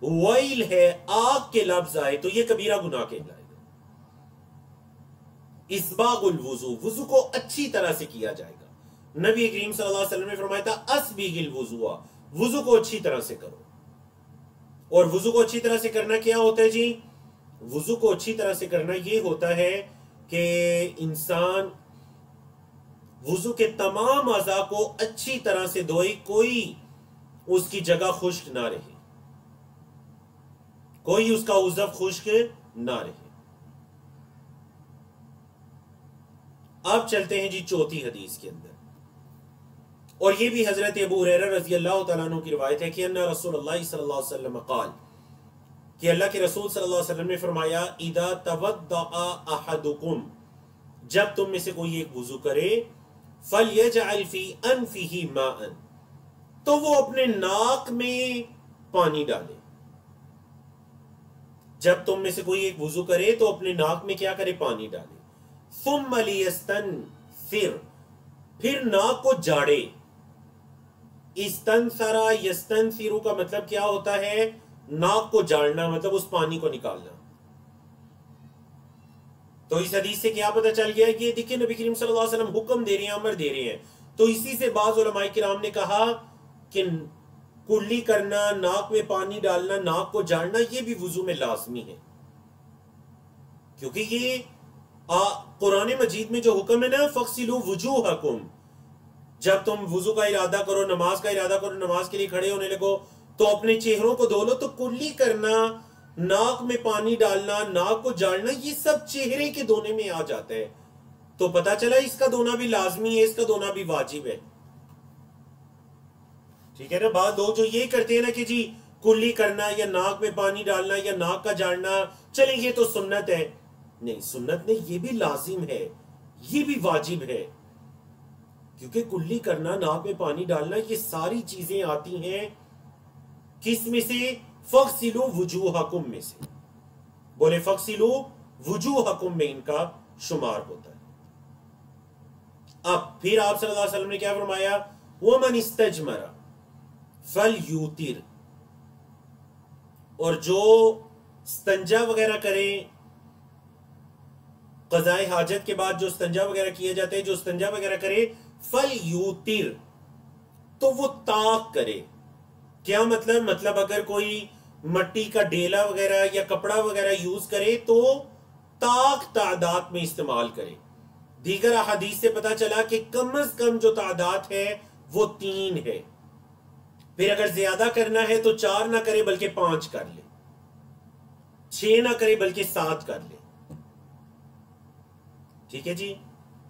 ویل ہے، آگ کے لفظ آئے، تو یہ کبیرہ گناہ کہلائے گا۔ اسباغ الوضو، وضو کو اچھی طرح سے کیا جائے گا۔ نبی کریم صلی اللہ علیہ وسلم نے فرمایا تھا اسبغ الوضو، وضو کو اچھی طرح سے کرو۔ اور وضو کو اچھی طرح سے کرنا کیا ہوتا ہے جی؟ وضو کو اچھی طرح سے کرنا یہ ہوتا ہے کہ انسان وضو کے تمام اعضاء کو اچھی طرح سے دھوئے، کوئی اس کی جگہ خشک نہ رہے، کوئی اس کا عضو خشک نہ رہے۔ اب چلتے ہیں جی چوتھی حدیث کے اندر، اور یہ بھی حضرت ابو ہریرہ رضی اللہ تعالیٰ عنہ کی روایت ہے کہ ان رسول اللہ صلی اللہ علیہ وسلم قال، کہ اللہ کے رسول صلی اللہ علیہ وسلم نے فرمایا اذا توضأ احدکم، جب تم میں سے کوئی ایک وضو کرے، فلیجعل فی انفہ ماء، تو وہ اپنے ناک میں پانی ڈالے۔ جب تم میں سے کوئی ایک وضو کرے تو اپنے ناک میں کیا کرے؟ پانی ڈالے۔ ثم لیستنثر، پھر ناک کو جاڑے۔ استنثرا یستنثر کا مطلب کیا ہوتا ہے؟ ناک کو جاڑنا، مطلب اس پانی کو نکالنا۔ تو اس حدیث سے کیا پتہ چل گیا کہ دیکھیں نبی کریم صلی اللہ علیہ وسلم حکم دے رہے ہیں، امر دے رہے ہیں۔ تو اسی سے بعض علماء کرام نے کہا کہ کلی کرنا، ناک میں پانی ڈالنا، ناک کو جاڑنا، یہ بھی وضو میں لازمی ہے، کیونکہ یہ قرآن مجید میں جو حکم ہے نا فَاغْسِلُوا وُجُوهَكُمْ، جب تم وضو کا ارادہ کرو، نماز کا ارادہ کرو، نماز کے لیے کھڑے ہونے لگو تو اپنے چہروں کو دھو لو، تو کلی کرنا، ناک میں پانی ڈالنا، ناک کو جاڑنا، یہ سب چہرے کے دھونے میں آ جاتا ہے۔ تو پتا چلا اس کا دھونا بھی لازمی ہے، اس کا دھونا بھی واجب ہے۔ ٹھیک ہے نا؟ بعض لوگ جو یہ کرتے ہیں نا کہ جی کلی کرنا یا ناک میں پانی ڈالنا یا ناک کا جاڑنا، چلیں یہ تو سنت ہے۔ نہیں، سنت نہیں، یہ بھی لازم ہے، یہ بھی واجب ہے، کیونکہ کلی کرنا، ناک میں پانی ڈالنا، یہ ساری چیزیں آتی ہیں کس میں سے؟ فَاغْسِلُوا وُجُوهَكُمْ میں سے۔ بولے فَاغْسِلُوا وُجُوهَكُمْ میں ان کا شمار ہوتا ہے۔ اب پھر آپ صلی اللہ علیہ وسلم نے کیا فرمایا؟ وَمَنِ اسْتَجْمَرَ فَلْيُوتِرْ، اور جو استنجا وغیرہ کریں، قضاء حاجت کے بعد جو استنجا وغیرہ کیا جاتا ہے، جو استنجا وغیرہ کرے، فَلْيُوتِرْ، تو وہ طاق کرے۔ کیا مطلب؟ مطلب اگر کوئی مٹی کا ڈیلا وغیرہ یا کپڑا وغیرہ یوز کرے تو طاق تعداد میں استعمال کرے۔ دیگر احادیث سے پتا چلا کہ کم از کم جو تعداد ہے وہ 3 ہے، پھر اگر زیادہ کرنا ہے تو 4 نہ کرے بلکہ 5 کر لے، 6 نہ کرے بلکہ 7 کر لے۔ ٹھیک ہے جی؟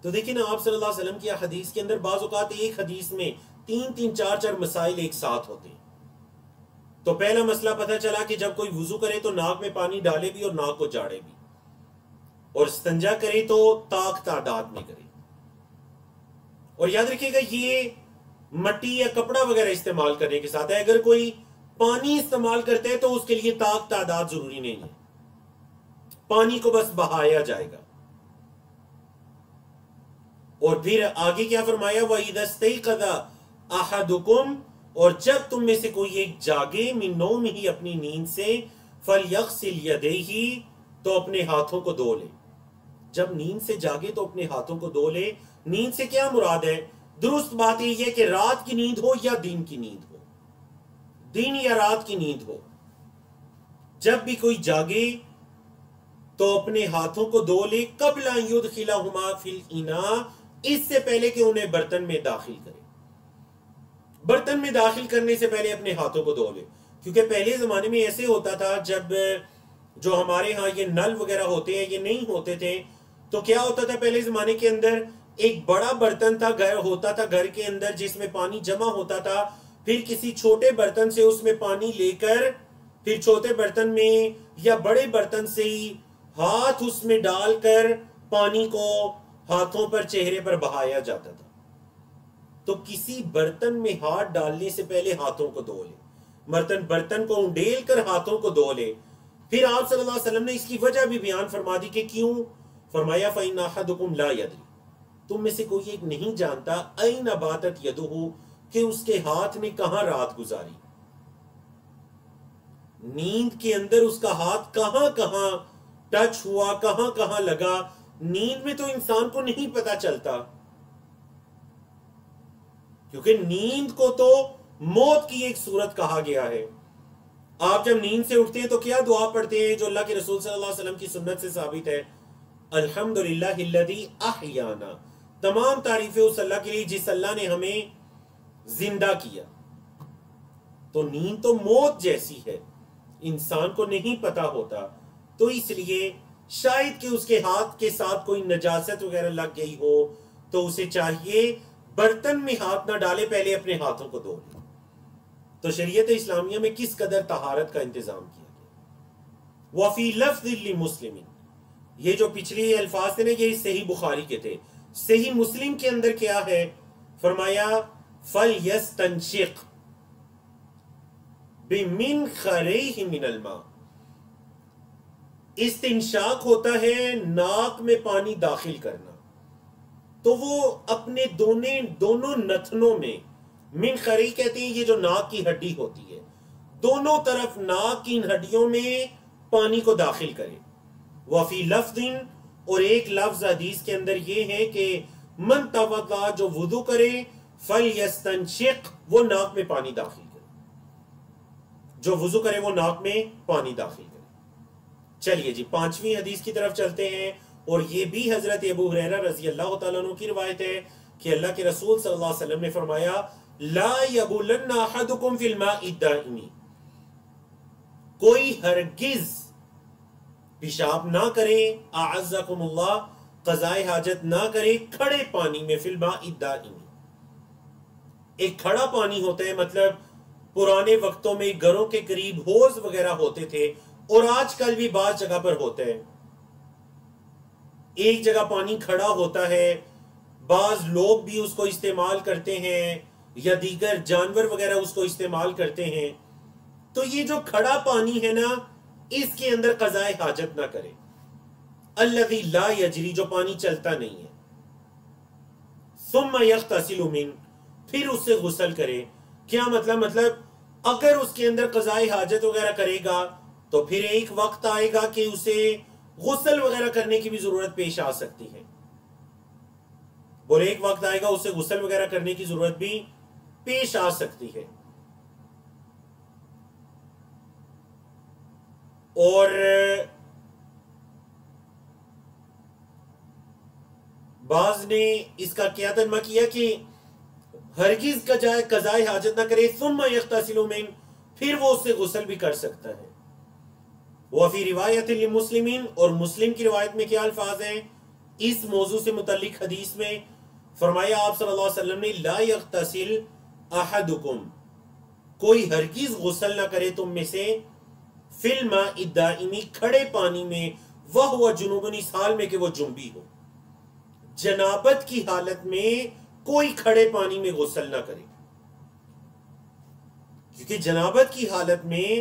تو دیکھیں نا آپ صلی اللہ علیہ وسلم کی حدیث کے اندر بعض اوقات ایک حدیث میں 3 4 مسائل ایک ساتھ ہوتے ہیں۔ تو پہلا مسئلہ پتہ چلا کہ جب کوئی وضو کرے تو ناک میں پانی ڈالے بھی اور ناک کو جاڑے بھی، اور استنجا کرے تو طاق تعداد میں کرے۔ اور یاد رکھیے گا یہ مٹی یا کپڑا وغیرہ استعمال کرنے کے ساتھ ہے، اگر کوئی پانی استعمال کرتے ہیں تو اس کے لیے طاق تعداد ضروری نہیں ہے، پانی کو بس بہایا جائے گا۔ اور پھر آگے کیا فرمایا؟ وَإِذَا اسْتَيْقَظَ أَحَدُكُمْ، اور جب تم میں سے کوئی ایک جاگے من نومہ، اپنی نیند سے، فَلْيَغْسِلْ يَدَيْهِ، تو اپنے ہاتھوں کو دھو لے۔ جب نیند سے جاگے تو اپنے ہاتھوں کو دھو لے۔ نیند سے کیا مراد ہے؟ درست بات یہ ہے کہ رات کی نیند ہو یا دن کی نیند ہو، دن یا رات کی نیند ہو، جب بھی کوئی جاگے تو اپنے ہاتھوں کو دھو لے قبل ان یدخلہما فی الاناء، اس سے پہلے کہ انہیں برتن میں داخل کرے، برتن میں داخل کرنے سے پہلے اپنے ہاتھوں کو دھو لے۔ کیونکہ پہلے زمانے میں ایسے ہوتا تھا، جب جو ہمارے ہاں یہ نل وغیرہ ہوتے ہیں یہ نہیں ہوتے تھے، تو کیا ہوتا تھا پہلے زمانے کے اندر ایک بڑا برتن تھا، گھر کے اندر جس میں پانی جمع ہوتا تھا، پھر کسی چھوٹے برتن سے اس میں پانی لے کر پھر چھوٹے برتن میں یا بڑے برتن سے ہی ہاتھ اس میں ڈال کر پانی کو ہاتھوں پر چہرے پر بہایا جاتا تھا۔ تو کسی برتن میں ہاتھ ڈالنے سے پہلے ہاتھوں کو دھو لے، برتن کو انڈیل کر ہاتھوں کو دھو لے۔ پھر آپ صلی اللہ علیہ وسلم نے اس کی وجہ بھی بیان فرما دی کہ کیوں؟ فرمایا فَإِنَّ أَحَدُكُمْ لَا يَدْرِي، تم میں سے کوئی ایک نہیں جانتا أَيْنَ بَاتَتْ يَدُهُ، کہ اس کے ہاتھ نے کہاں رات گزاری، نیند کے اندر اس کا ہاتھ کہاں کہاں ٹچ ہوا، کہاں کہاں لگا، نیند میں تو انسان کو نہیں پتا چلتا، کیونکہ نیند کو تو موت کی ایک صورت کہا گیا ہے۔ آپ جب نیند سے اٹھتے ہیں تو کیا دعا پڑھتے ہیں جو اللہ کے رسول صلی اللہ علیہ وسلم کی سنت سے ثابت ہے؟ الحمدللہ الذی احیانا، تمام تعریفیں اس اللہ کے لیے جس اللہ نے ہمیں زندہ کیا۔ تو نیند تو موت جیسی ہے، انسان کو نہیں پتا ہوتا، تو اس لیے شاید کہ اس کے ہاتھ کے ساتھ کوئی نجاست وغیرہ لگ گئی ہو تو اسے چاہیے برتن میں ہاتھ نہ ڈالے، پہلے اپنے ہاتھوں کو دھو لے۔ تو شریعت اسلامیہ میں کس قدر طہارت کا انتظام کیا گیا۔ وفی لفظ لمسلم، یہ جو پچھلی الفاظ تھے نا یہ صحیح بخاری کے تھے، صحیح مسلم کے اندر کیا ہے؟ فرمایا فَلْيَسْتَنْشِقْ بِمِنْخَرَيْهِ مِنَ الْمَاءِ، استنشاق ہوتا ہے ناک میں پانی داخل کرنا، تو وہ اپنے دونوں نتنوں میں، منخری کہتے ہیں یہ جو ناک کی ہڈی ہوتی ہے، دونوں طرف ناک کی ہڈیوں میں پانی کو داخل کرے۔ وفی لفظ، اور ایک لفظ حدیث کے اندر یہ ہے کہ من توضا، جو وضو کرے، فلیستنشق، وہ ناک میں پانی داخل کرے، جو وضو کرے وہ ناک میں پانی داخل کرے۔ چلیے جی 5ویں حدیث کی طرف چلتے ہیں، اور یہ بھی حضرت ابو ہریرہ رضی اللہ تعالیٰ عنہ کی روایت ہے کہ اللہ کے رسول صلی اللہ علیہ وسلم نے فرمایا لا یبولن احدکم فی الماء الدائم، کوئی ہرگز پیشاب نہ کرے، اعزکم اللہ، قضائے حاجت نہ کرے کھڑے پانی میں، فی الماء الدائم، ایک کھڑا پانی ہوتا ہے، مطلب پرانے وقتوں میں گھروں کے قریب حوض وغیرہ ہوتے تھے، اور آج کل بھی بعض جگہ پر ہوتا ہے، ایک جگہ پانی کھڑا ہوتا ہے، بعض لوگ بھی اس کو استعمال کرتے ہیں یا دیگر جانور وغیرہ اس کو استعمال کرتے ہیں، تو یہ جو کھڑا پانی ہے نا اس کے اندر قضاء حاجت نہ کرے، الذی لا یجری، جو پانی چلتا نہیں ہے، ثم یغتسل من، پھر اس سے غسل کرے۔ کیا مطلب اگر اس کے اندر قضاء حاجت وغیرہ کرے گا تو پھر ایک وقت آئے گا کہ اسے غسل وغیرہ کرنے کی بھی ضرورت پیش آ سکتی ہے، اور ایک وقت آئے گا اسے غسل وغیرہ کرنے کی ضرورت بھی پیش آ سکتی ہے۔ اور بعض نے اس کا کیا ترجمہ کیا کہ ہرگز قضاء حاجت نہ کرے، ثم یغتسل من، پھر وہ اس سے غسل بھی کر سکتا ہے۔ وفی روایت لمسلم، اور مسلم کی روایت میں کیا الفاظ ہیں اس موضوع سے متعلق حدیث میں؟ فرمایا آپ صلی اللہ علیہ وسلم نے لا یغتسل احدکم، کوئی ہرگز غسل نہ کرے تم میں سے، فی الماء الدائم، کھڑے پانی میں، وہو جنوب، اس حال میں کہ وہ جنبی ہو، جنابت کی حالت میں کوئی کھڑے پانی میں غسل نہ کرے، کیونکہ جنابت کی حالت میں،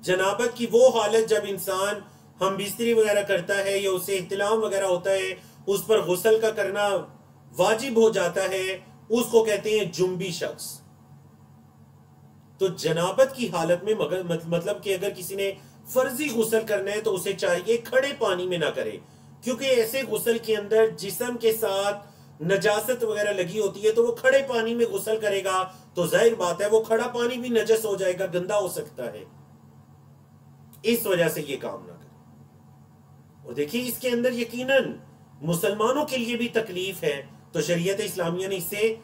جنابت کی وہ حالت جب انسان ہم بستری وغیرہ کرتا ہے یا اسے احتلام وغیرہ ہوتا ہے، اس پر غسل کا کرنا واجب ہو جاتا ہے، اس کو کہتے ہیں جنبی شخص۔ تو جنابت کی حالت میں مطلب کہ اگر کسی نے فرضی غسل کرنا ہے تو اسے چاہیے کھڑے پانی میں نہ کرے، کیونکہ ایسے غسل کے اندر جسم کے ساتھ نجاست وغیرہ لگی ہوتی ہے تو وہ کھڑے پانی میں غسل کرے گا تو ظاہر بات ہے وہ کھڑا پانی بھی نجس ہو جائے گا، گندا ہو سکتا ہے، اس وجہ سے یہ کام نہ کرے۔ اور دیکھیے اس کے اندر یقیناً مسلمانوں کے لیے بھی تکلیف ہے، تو شریعت اسلامیہ نے اسے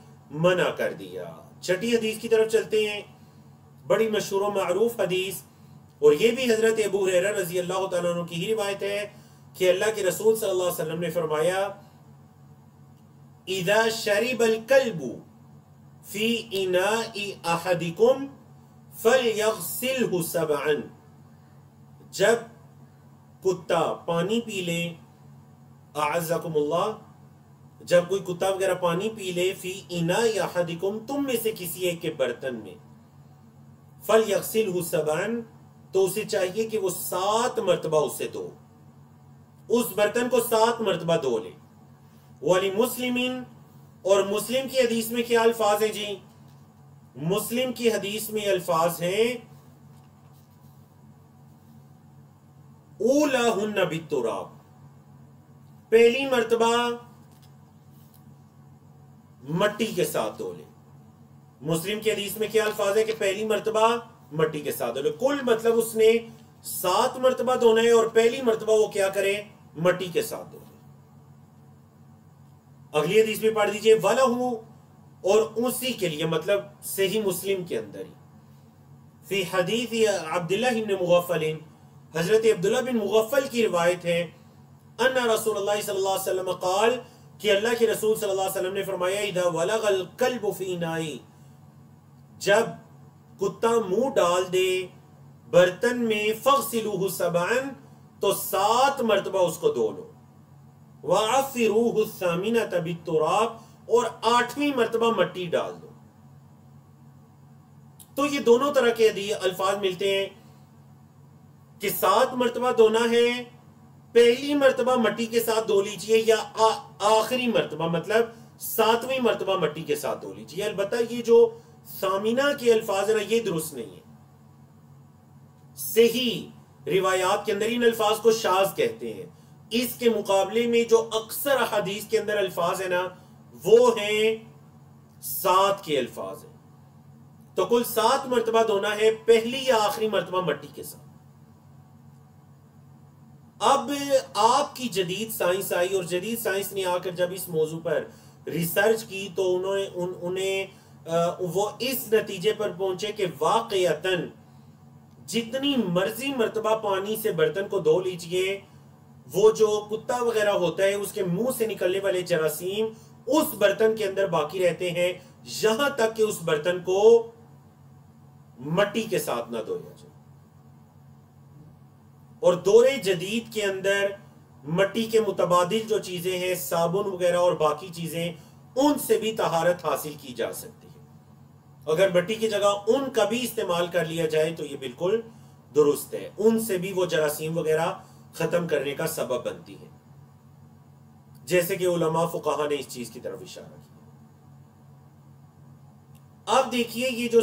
منع کر دیا۔ چھٹی حدیث کی طرف چلتے ہیں، بڑی مشہور و معروف حدیث، اور یہ بھی حضرت ابو ہریرہ رضی اللہ تعالیٰ عنہ کی ہی روایت ہے کہ اللہ کے رسول صلی اللہ علیہ وسلم نے فرمایا اذا شرب الكلب في اناء احدكم فليغسله سبعا، جب کتا پانی پی لے، اعزکم اللہ، جب کوئی کتا وغیرہ پانی پی لے، فی اناء احدکم، تم میں سے کسی ایک کے برتن میں، فلیغسلہ سبعا، تو اسے چاہیے کہ وہ 7 مرتبہ اسے دو، اس برتن کو 7 مرتبہ دو لے۔ ولی مسلمین، اور مسلم کی حدیث میں کیا الفاظ ہیں جی؟ مسلم کی حدیث میں الفاظ ہیں اولاہن بالتراب، پہلی مرتبہ مٹی کے ساتھ دھو لے۔ مسلم کی حدیث میں کیا الفاظ ہے کہ پہلی مرتبہ مٹی کے ساتھ دھو لے، کل مطلب اس نے 7 مرتبہ دھونا ہے، اور پہلی مرتبہ وہ کیا کرے؟ مٹی کے ساتھ دھو لے۔ اگلی حدیث میں پڑھ دیجئے وَلَهُ، اور اسی کے لیے مطلب صحیح مسلم کے اندر ہی، فی حدیث عبداللہ بن مغفل، حضرت عبداللہ بن مغفل کی روایت ہے، ان رسول اللہ صلی اللہ علیہ وسلم قال، کہ اللہ کے رسول صلی اللہ علیہ وسلم نے فرمایا اذا ولغ الکلب فی انائی، جب کتا منہ ڈال دے برتن میں، فغسلوہ سبعا، تو 7 مرتبہ اس کو دھو لو، وعفروہ الثامنۃ بالتراب، اور 8ویں مرتبہ مٹی ڈال دو۔ تو یہ دونوں طرح کے الفاظ ملتے ہیں کہ 7 مرتبہ دھونا ہے، پہلی مرتبہ مٹی کے ساتھ دھو لیجئے، یا آخری مرتبہ مطلب 7ویں مرتبہ مٹی کے ساتھ دھو لیجئے۔ البتہ یہ جو ثامنہ کے الفاظ ہیں یہ درست نہیں ہے، صحیح روایات کے اندر ان الفاظ کو شاذ کہتے ہیں، اس کے مقابلے میں جو اکثر حدیث کے اندر الفاظ ہیں نا وہ ہیں 7 کے الفاظ ہیں، تو کل 7 مرتبہ دھونا ہے، پہلی یا آخری مرتبہ مٹی کے ساتھ۔ اب آپ کی جدید سائنس آئی، اور جدید سائنس نے آ کر جب اس موضوع پر ریسرچ کی تو وہ اس نتیجے پر پہنچے کہ واقعتاً جتنی مرضی مرتبہ پانی سے برتن کو دھو لیجئے، وہ جو کتا وغیرہ ہوتا ہے اس کے منہ سے نکلنے والے جراثیم اس برتن کے اندر باقی رہتے ہیں، یہاں تک کہ اس برتن کو مٹی کے ساتھ نہ دھویا جائے۔ اور دور جدید کے اندر مٹی کے متبادل جو چیزیں ہیں، صابن وغیرہ اور باقی چیزیں، ان سے بھی طہارت حاصل کی جا سکتی ہے۔ اگر مٹی کی جگہ ان کا بھی استعمال کر لیا جائے تو یہ بالکل درست ہے، ان سے بھی وہ جراثیم وغیرہ ختم کرنے کا سبب بنتی ہے، جیسے کہ علماء فقہا نے اس چیز کی طرف اشارہ کیا۔ اب دیکھیے یہ جو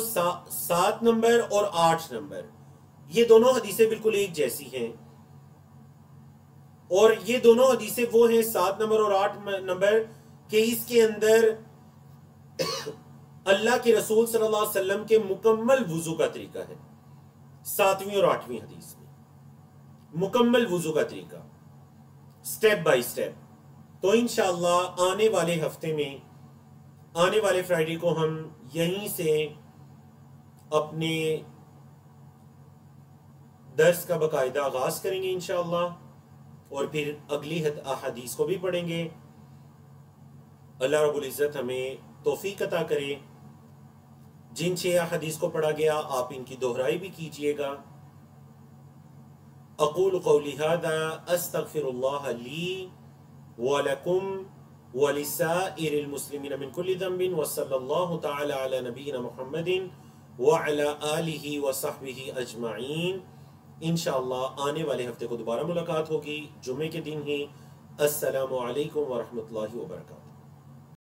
7 نمبر اور 8 نمبر، یہ دونوں حدیثیں بالکل ایک جیسی ہیں، اور یہ دونوں حدیثیں وہ ہیں 7 نمبر اور 8 نمبر کہ اس کے اندر اللہ کے رسول صلی اللہ علیہ وسلم کے مکمل وضو کا طریقہ ہے۔ 7ویں اور 8ویں حدیث میں مکمل وضو کا طریقہ، سٹیپ بائی سٹیپ۔ تو انشاءاللہ آنے والے ہفتے میں، آنے والے فرائیڈے کو ہم یہیں سے اپنے درس کا باقاعدہ آغاز کریں گے انشاءاللہ، اور پھر اگلی احادیث کو بھی پڑھیں گے۔ اللہ رب العزت ہمیں توفیق عطا کرے۔ جن 6 احادیث کو پڑھا گیا آپ ان کی دہرائی بھی کیجئے گا۔ اقول قولی ھذا استغفر اللہ لی ولکم ولسائر المسلمین من کل ذنب، وصلی اللہ تعالی علی نبینا محمد وعلی آلہ وصحبہ اجمعین۔ انشاءاللہ آنے والے ہفتے کو دوبارہ ملاقات ہوگی، جمعے کے دن ہی۔ السلام علیکم ورحمۃ اللہ وبرکاتہ۔